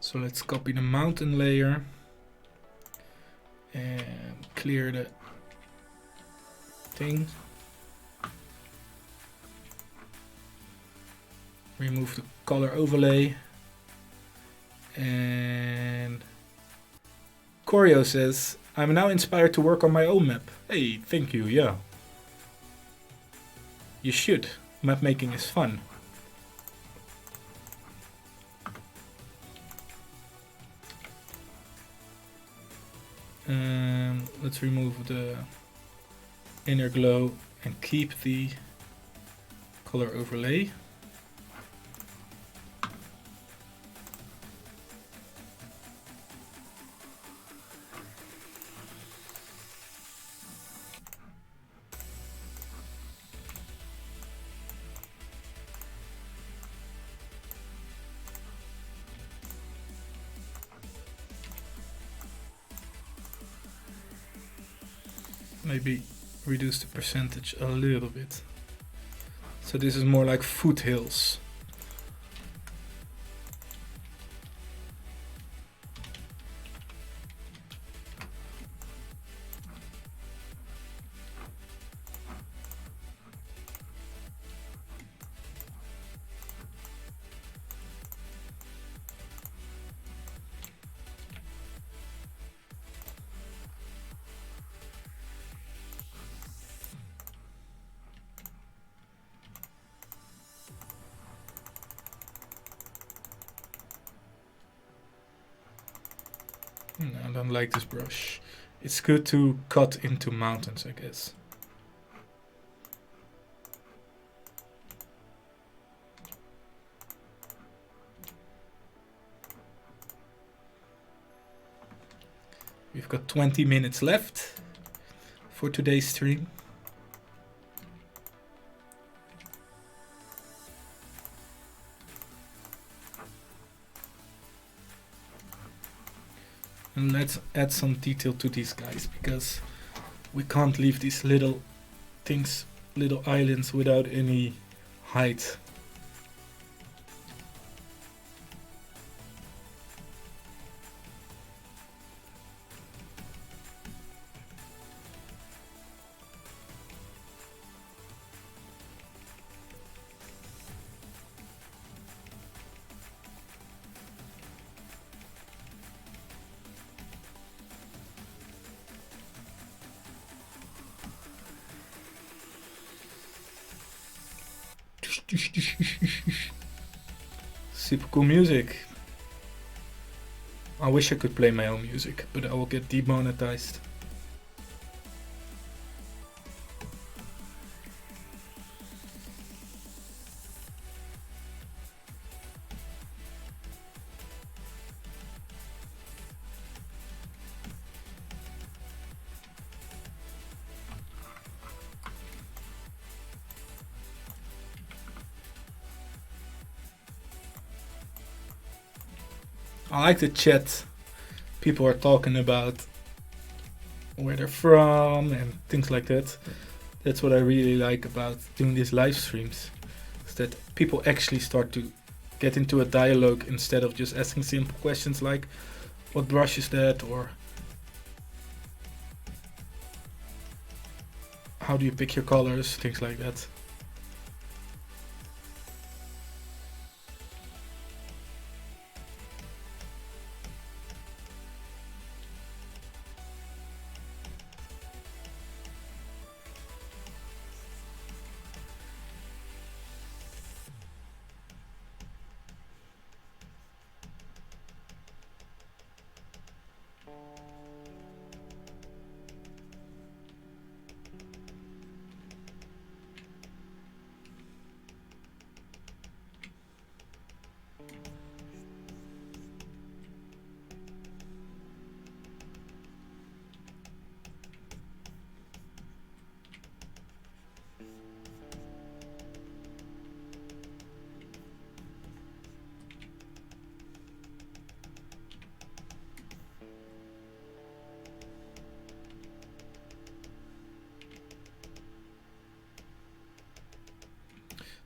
So let's copy the mountain layer and clear the thing. Remove the color overlay. And Corio says, I'm now inspired to work on my own map. Hey, thank you, yeah. You should. Map making is fun. Let's remove the inner glow and keep the color overlay. Maybe reduce the percentage a little bit. So this is more like foothills. I don't like this brush. It's good to cut into mountains, I guess. We've got 20 minutes left for today's stream. And let's add some detail to these guys, because we can't leave these little things, little islands without any height. Super cool music. I wish I could play my own music, but I will get demonetized. I like the chat. People are talking about where they're from and things like that. That's what I really like about doing these live streams, is that people actually start to get into a dialogue instead of just asking simple questions like, what brush is that, or how do you pick your colors, things like that.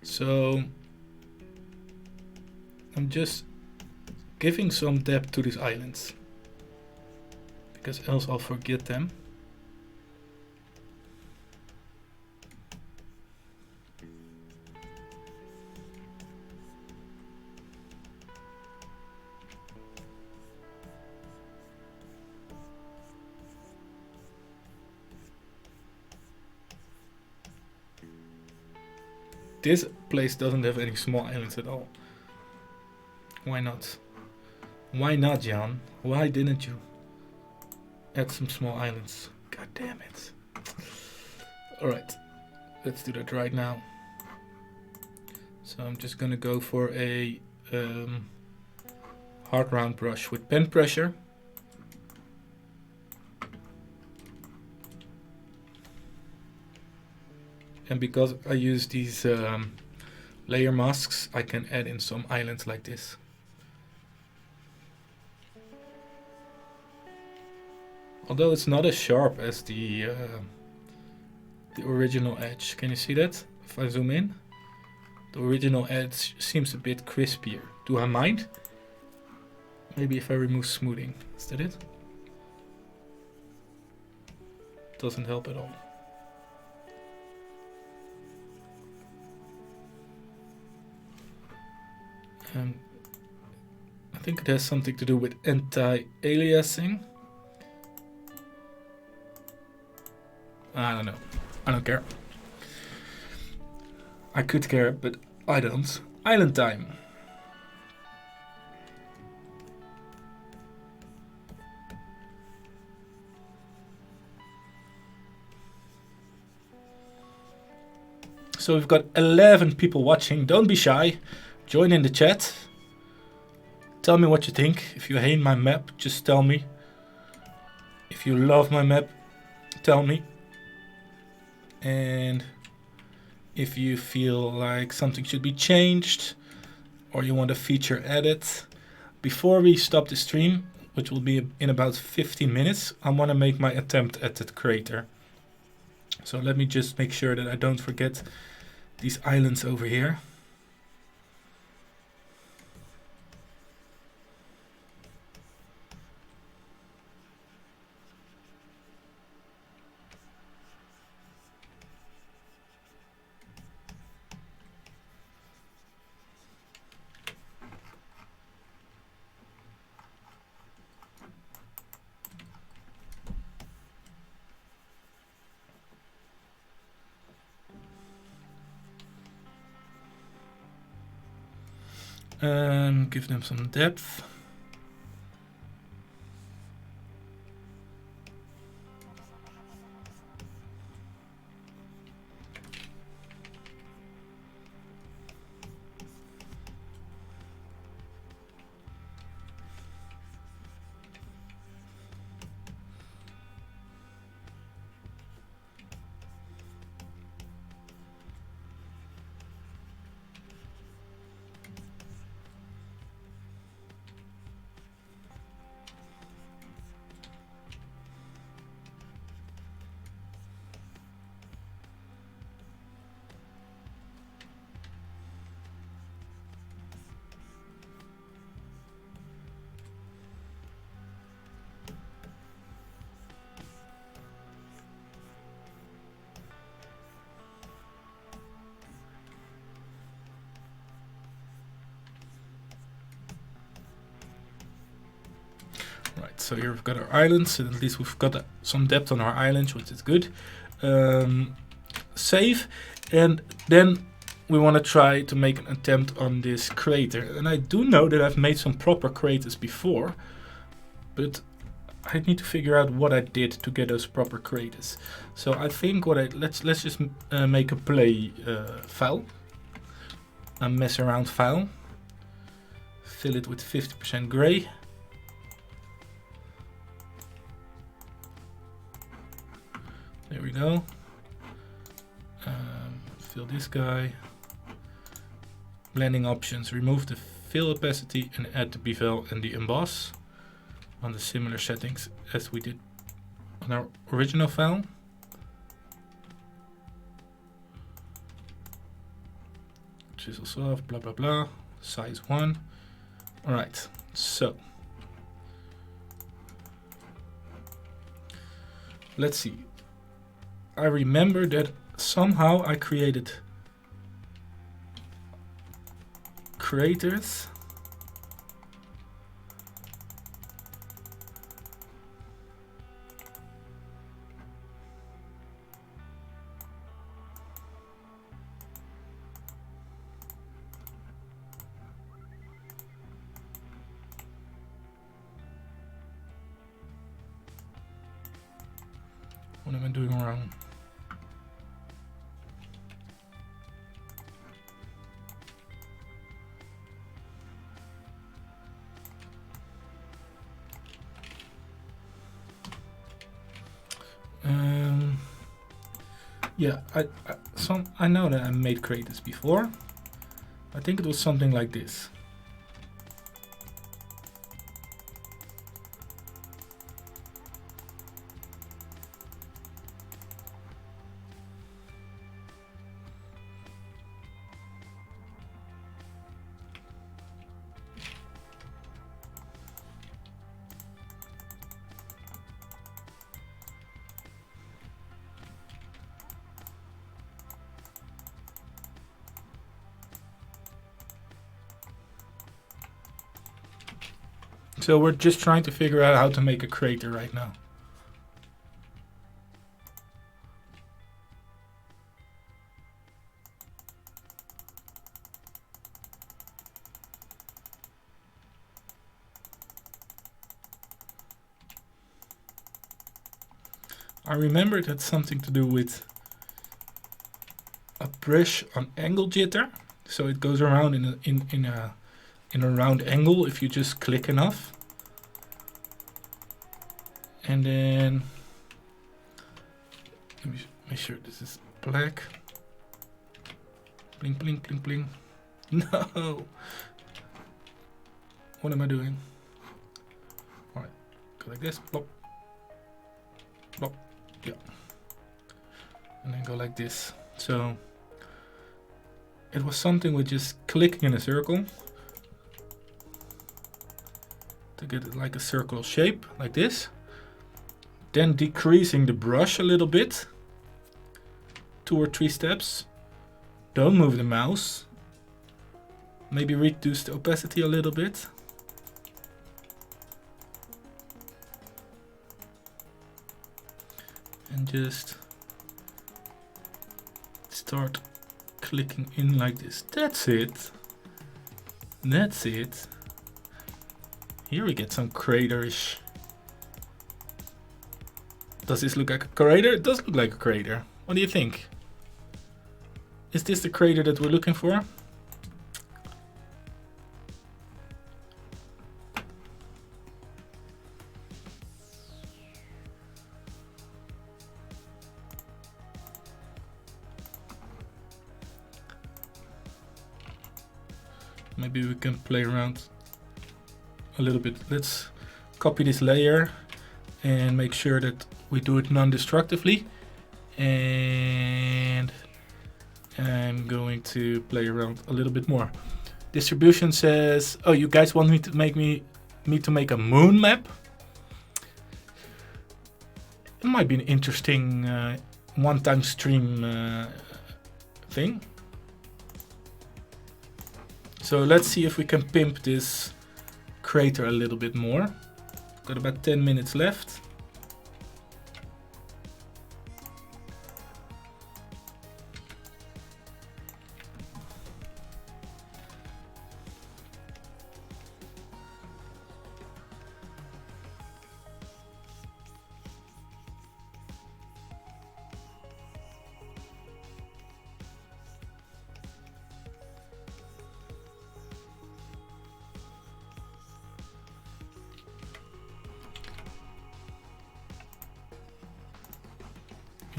So I'm just giving some depth to these islands, because else I'll forget them. This place doesn't have any small islands at all. Why not? Why not, Jan? Why didn't you add some small islands? God damn it. Alright, let's do that right now. So I'm just gonna go for a hard round brush with pen pressure. And because I use these layer masks, I can add in some islands like this. Although it's not as sharp as the original edge. Can you see that? If I zoom in, the original edge seems a bit crispier. Do I mind? Maybe if I remove smoothing. Is that it? Doesn't help at all. I think it has something to do with anti-aliasing. I don't know. I don't care. I could care, but I don't. Island time. So we've got 11 people watching. Don't be shy. Join in the chat. Tell me what you think. If you hate my map, just tell me. If you love my map, tell me. And if you feel like something should be changed or you want a feature added. Before we stop the stream, which will be in about 15 minutes, I want to make my attempt at the crater. So let me just make sure that I don't forget these islands over here. Give them some depth. Right, so here we've got our islands, and at least we've got some depth on our islands, which is good. Save, and then we want to try to make an attempt on this crater. And I do know that I've made some proper craters before, but I need to figure out what I did to get those proper craters. So I think let's just make a play file, a mess around file, fill it with 50% gray. There we go. Fill this guy. Blending options, remove the fill opacity and add the bevel and the emboss on the similar settings as we did on our original file. Chisel soft, blah blah blah, size 1. Alright, so let's see. I remember that somehow I created craters. What am I doing wrong? Yeah, I know that I made craters before. I think it was something like this. So we're just trying to figure out how to make a crater right now. I remember it had something to do with a brush on angle jitter, so it goes around in a round angle if you just click enough. And then let me make sure this is black. Bling, bling, bling, bling. No! What am I doing? Alright, go like this. Plop. Plop. Yeah. And then go like this. So it was something with just clicking in a circle to get it like a circle shape, like this. Then decreasing the brush a little bit, 2 or 3 steps. Don't move the mouse. Maybe reduce the opacity a little bit. And just start clicking in like this. That's it. That's it. Here we get some crater-ish. Does this look like a crater? It does look like a crater. What do you think? Is this the crater that we're looking for? Maybe we can play around a little bit. Let's copy this layer and make sure that we do it non-destructively. And I'm going to play around a little bit more. Distribution says, oh, you guys want me to make a moon map? It might be an interesting one-time stream thing. So let's see if we can pimp this crater a little bit more. Got about 10 minutes left.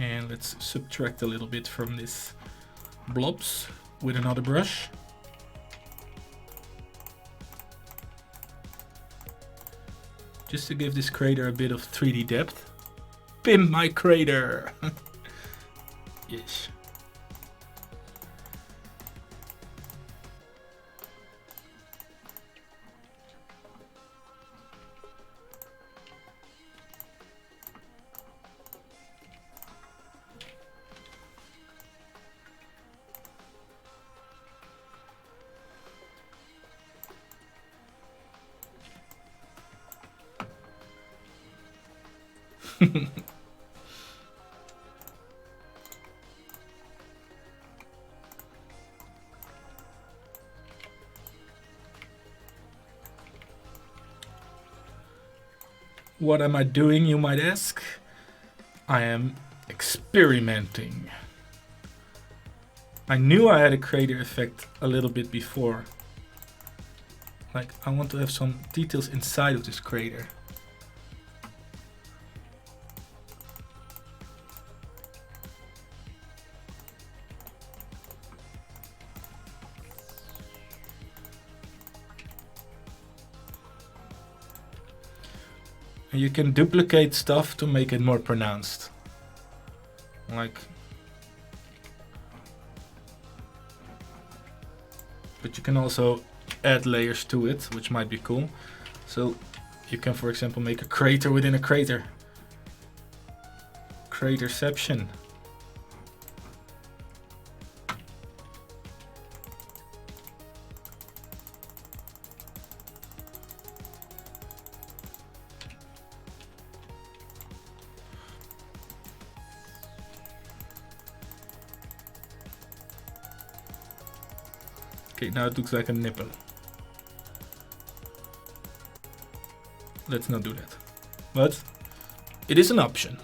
And let's subtract a little bit from this blobs with another brush. Just to give this crater a bit of 3D depth. Pimp my crater! Yes. What am I doing, you might ask? I am experimenting. I knew I had a crater effect a little bit before. Like, I want to have some details inside of this crater. You can duplicate stuff to make it more pronounced. Like, but you can also add layers to it, which might be cool. So you can, for example, make a crater within a crater. Craterception. Okay, now it looks like a nipple. Let's not do that. But it is an option.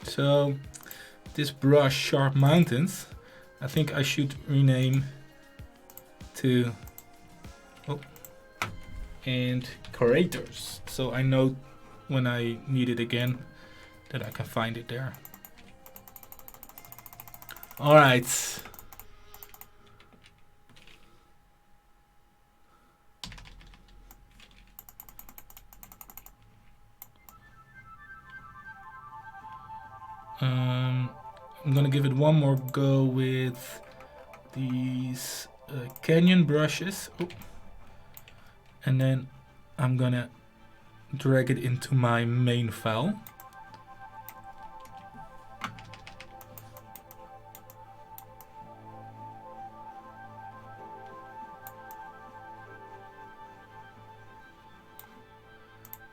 So this brush, Sharp Mountains, I think I should rename to and creators, so I know when I need it again that I can find it there. All right. I'm gonna give it one more go with these canyon brushes. Oh. And then I'm gonna drag it into my main file.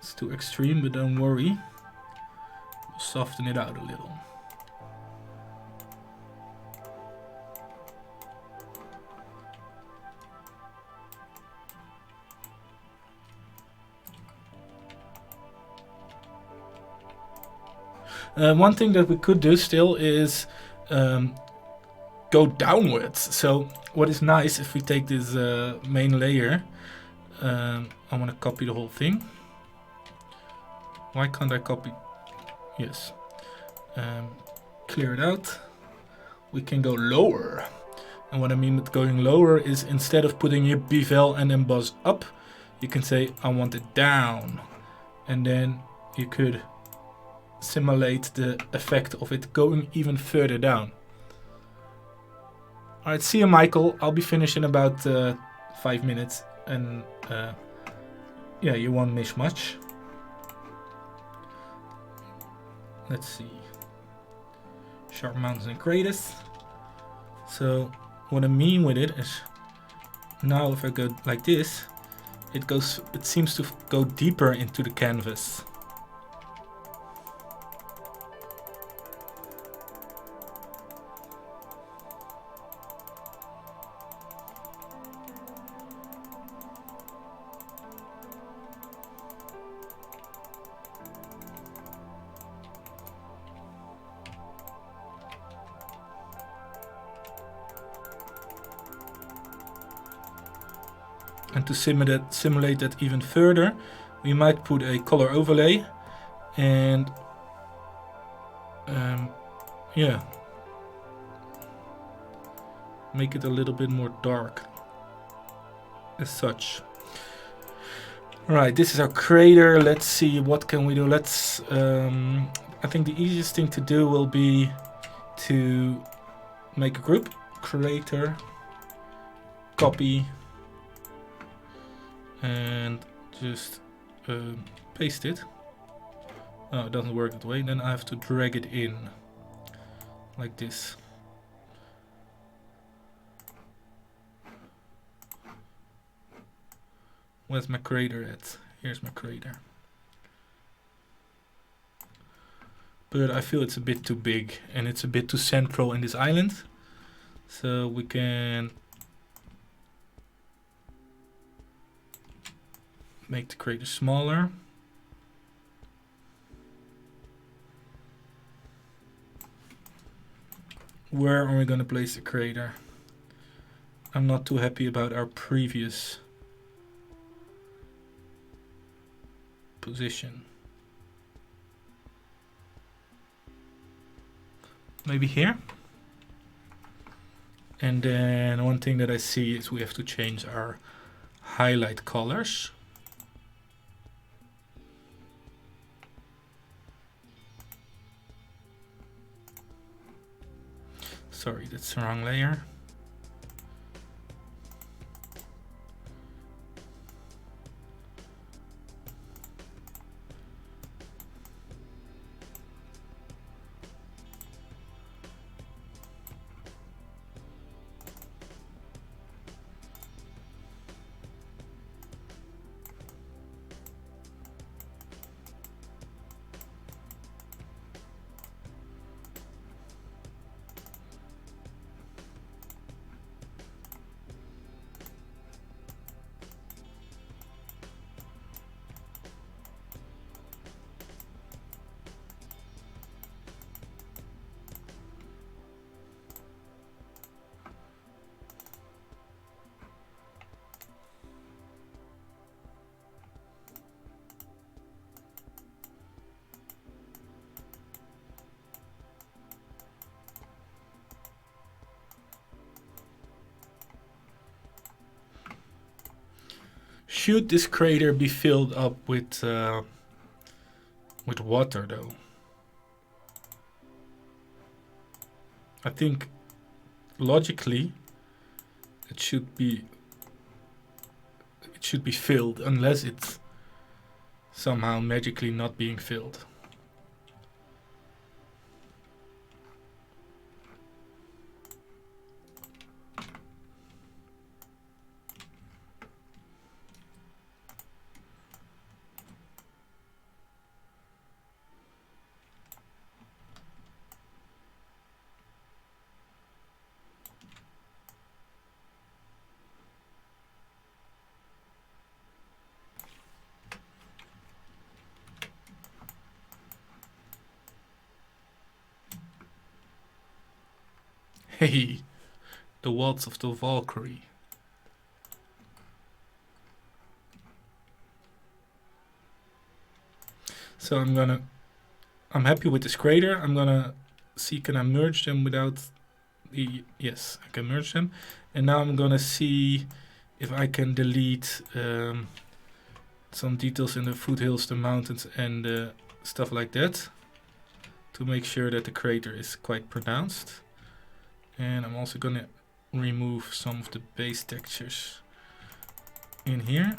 It's too extreme, but don't worry. We'll soften it out a little. One thing that we could do still is go downwards. So what is nice if we take this main layer, I want to copy the whole thing. Why can't I copy? Yes. Clear it out. We can go lower. And what I mean with going lower is instead of putting your bevel and emboss up, you can say I want it down. And then you could simulate the effect of it going even further down. Alright, see you, Michael. I'll be finished in about 5 minutes. And yeah, you won't miss much. Let's see. Sharp Mountains and Craters. So what I mean with it is, now if I go like this, it seems to go deeper into the canvas. And to simulate that even further, we might put a color overlay and yeah, make it a little bit more dark as such. Alright, this is our crater. Let's see, what can we do? Let's I think the easiest thing to do will be to make a group, crater, copy, and just paste it. Oh, it doesn't work that way. Then I have to drag it in like this. Where's my crater at? Here's my crater. But I feel it's a bit too big and it's a bit too central in this island. So we can make the crater smaller. Where are we going to place the crater? I'm not too happy about our previous position. Maybe here. And then one thing that I see is we have to change our highlight colors. Sorry, that's the wrong layer. should this crater be filled up with water though? I think logically it should be filled, unless it's somehow magically not being filled. Hey, the waltz of the Valkyrie. So I'm happy with this crater. I'm gonna see, can I merge them without the, yes, I can merge them. And now I'm gonna see if I can delete some details in the foothills, the mountains, and stuff like that, to make sure that the crater is quite pronounced. And I'm also gonna remove some of the base textures in here.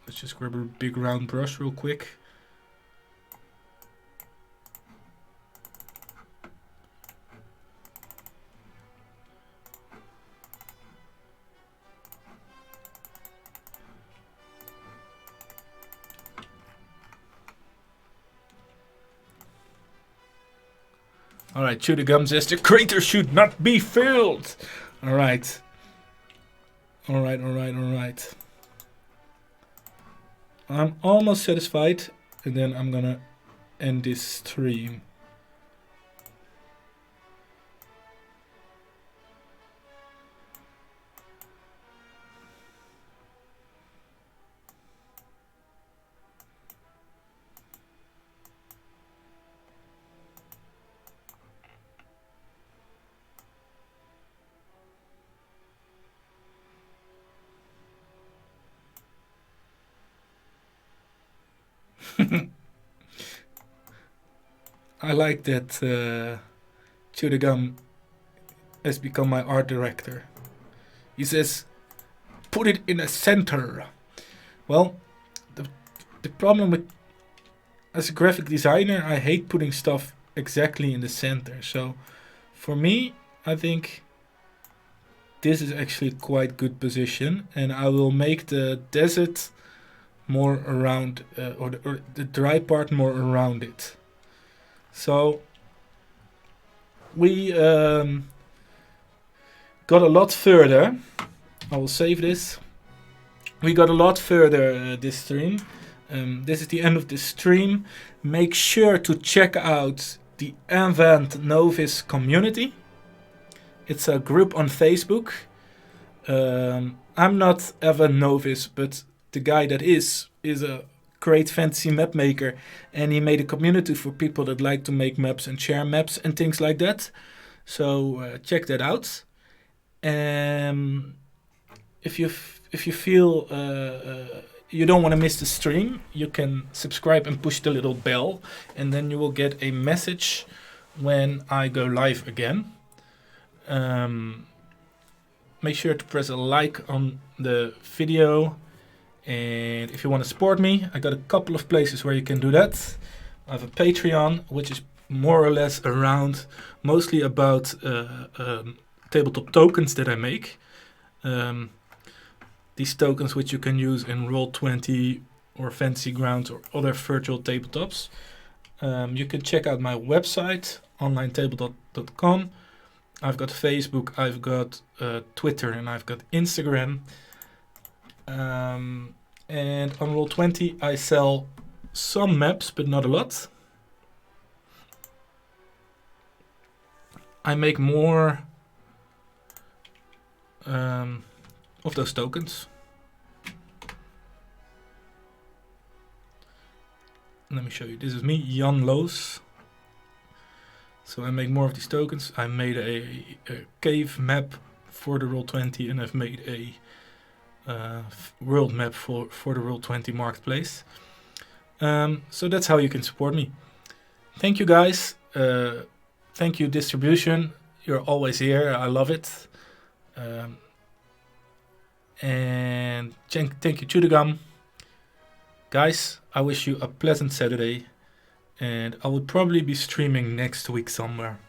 Let's just grab a big round brush real quick. Alright, Chewdegum says the crater should not be filled. Alright. Alright. I'm almost satisfied, and then I'm gonna end this stream. I like that Chewdegum has become my art director. He says, put it in the center. Well, the problem with, as a graphic designer, I hate putting stuff exactly in the center. So for me, I think this is actually quite good position, and I will make the desert more around, or the dry part more around it. So we got a lot further. I will save this. We got a lot further this stream. This is the end of this stream. Make sure to check out the Advanced Novice community. It's a group on Facebook. I'm not Advanced Novice, but the guy that is a great fantasy map maker, and he made a community for people that like to make maps and share maps and things like that. So check that out. If you feel you don't want to miss the stream, you can subscribe and push the little bell, and then you will get a message when I go live again. Make sure to press a like on the video. And if you want to support me, I got a couple of places where you can do that. I have a Patreon, which is more or less around, mostly about tabletop tokens that I make. These tokens which you can use in Roll20 or Fantasy Grounds or other virtual tabletops. You can check out my website, Online-Tabletop.com. I've got Facebook, I've got Twitter, and I've got Instagram. And on Roll20 I sell some maps, but not a lot. I make more of those tokens. Let me show you. This is me, Jan Loos. So I make more of these tokens. I made a cave map for the Roll20, and I've made a world map for the Roll20 marketplace. So that's how you can support me. Thank you guys. Thank you distribution. You're always here. I love it. And thank you Chewdegum. Guys, I wish you a pleasant Saturday. And I will probably be streaming next week somewhere.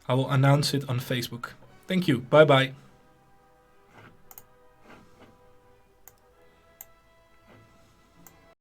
I will announce it on Facebook. Thank you. Bye bye.